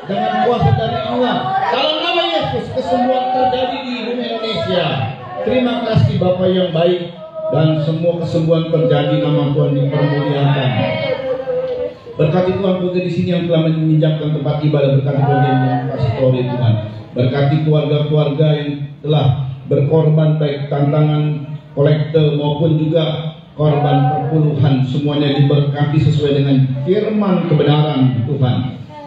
Dengan kuasa dari Allah, dalam nama Yesus, kesembuhan terjadi di bumi Indonesia. Terima kasih Bapa yang baik, dan semua kesembuhan terjadi, nama Tuhan dipermuliakan. Berkati Tuhan putri di sini yang telah meminjamkan tempat ibadah, berkati bagian yang pastori Tuhan. Berkati keluarga-keluarga yang telah berkorban, baik tantangan kolektor maupun juga korban perpuluhan, semuanya diberkati sesuai dengan firman kebenaran Tuhan.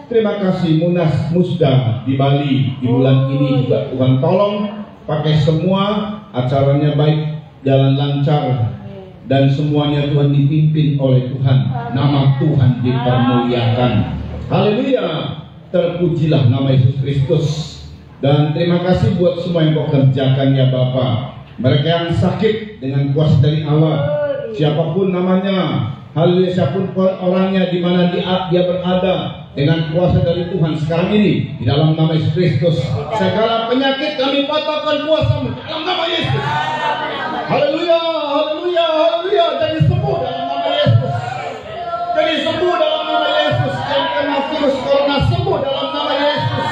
Terima kasih Munas Musda di Bali di bulan ini juga Tuhan tolong, pakai semua acaranya baik, jalan lancar, dan semuanya Tuhan dipimpin oleh Tuhan. Nama Tuhan dipermuliakan. Haleluya. Terpujilah nama Yesus Kristus. Dan terima kasih buat semua yang Kau kerjakan ya Bapa. Mereka yang sakit dengan kuasa dari Allah, siapapun namanya, haleluya, siapapun orangnya, di mana dia berada, dengan kuasa dari Tuhan sekarang ini, di dalam nama Yesus Kristus, segala penyakit kami patahkan kuasa dalam nama Yesus. Haleluya, haleluya, haleluya. Jadi sembuh dalam nama Yesus. Jadi sembuh dalam nama Yesus. Yang kena virus corona sembuh dalam nama Yesus.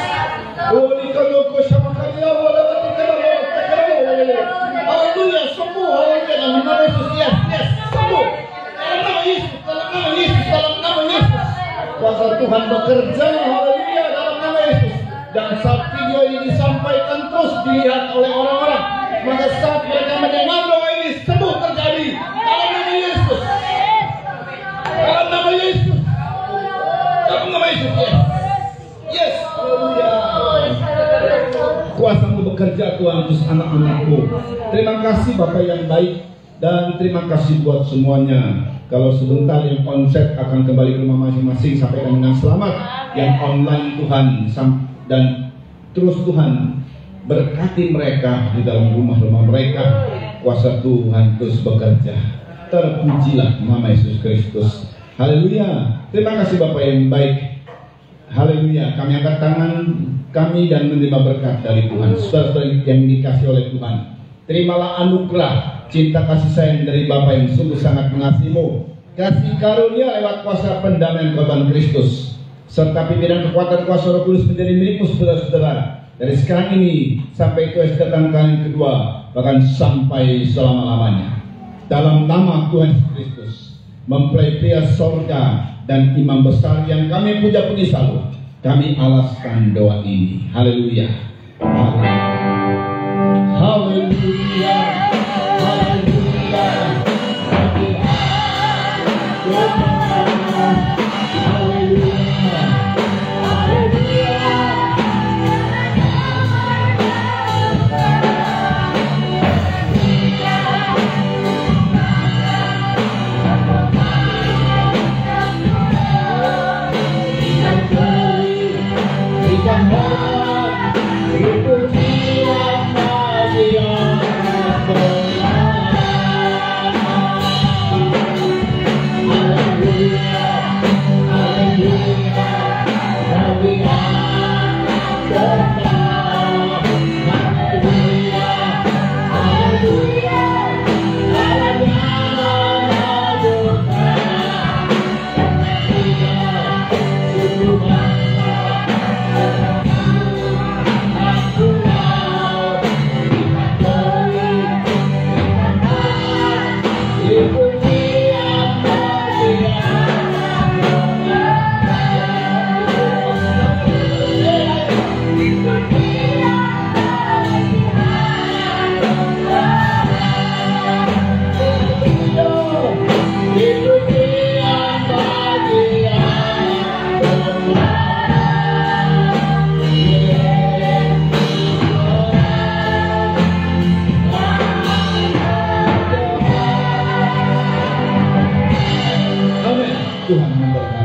Haleluya, sembuh, haleluya, dalam nama Yesus. Yes, yes, sembuh dalam nama Yesus, dalam nama Yesus, dalam nama Yesus. Kuasa Tuhan bekerja, haleluya, dalam nama Yesus. Dan saat video ini disampaikan terus dilihat oleh orang-orang, maka saat mereka mendengar doa ini, sembuh terjadi dalam nama Yesus. Dalam nama Yesus. Dalam nama Yesus, yes. Yes, haleluya. Kuasa-Mu bekerja Tuhan untuk anak-anak-Mu. Terima kasih Bapak yang baik, dan terima kasih buat semuanya. Kalau sebentar yang onsite akan kembali ke rumah masing-masing, sampaikan dengan selamat. Yang online Tuhan, dan terus Tuhan berkati mereka di dalam rumah-rumah mereka. Kuasa Tuhan terus bekerja. Terpujilah nama Yesus Kristus. Haleluya. Terima kasih Bapak yang baik. Haleluya. Kami angkat tangan kami dan menerima berkat dari Tuhan. Saudara-saudara yang dikasih oleh Tuhan, terimalah anugerah cinta kasih sayang dari Bapa yang sungguh sangat mengasihimu, kasih karunia lewat kuasa pendamaian korban Kristus, serta pimpinan kekuatan kuasa Roh Kudus menjadi milikmu saudara-saudara, dari sekarang ini sampai Tuhan datang kali yang kedua, bahkan sampai selama-lamanya. Dalam nama Tuhan Kristus, mempelai pria sorga dan imam besar yang kami puja-puji selalu, kami alaskan doa ini. Haleluya. Haleluya. Haleluya. Haleluya. Tuhan memberkati.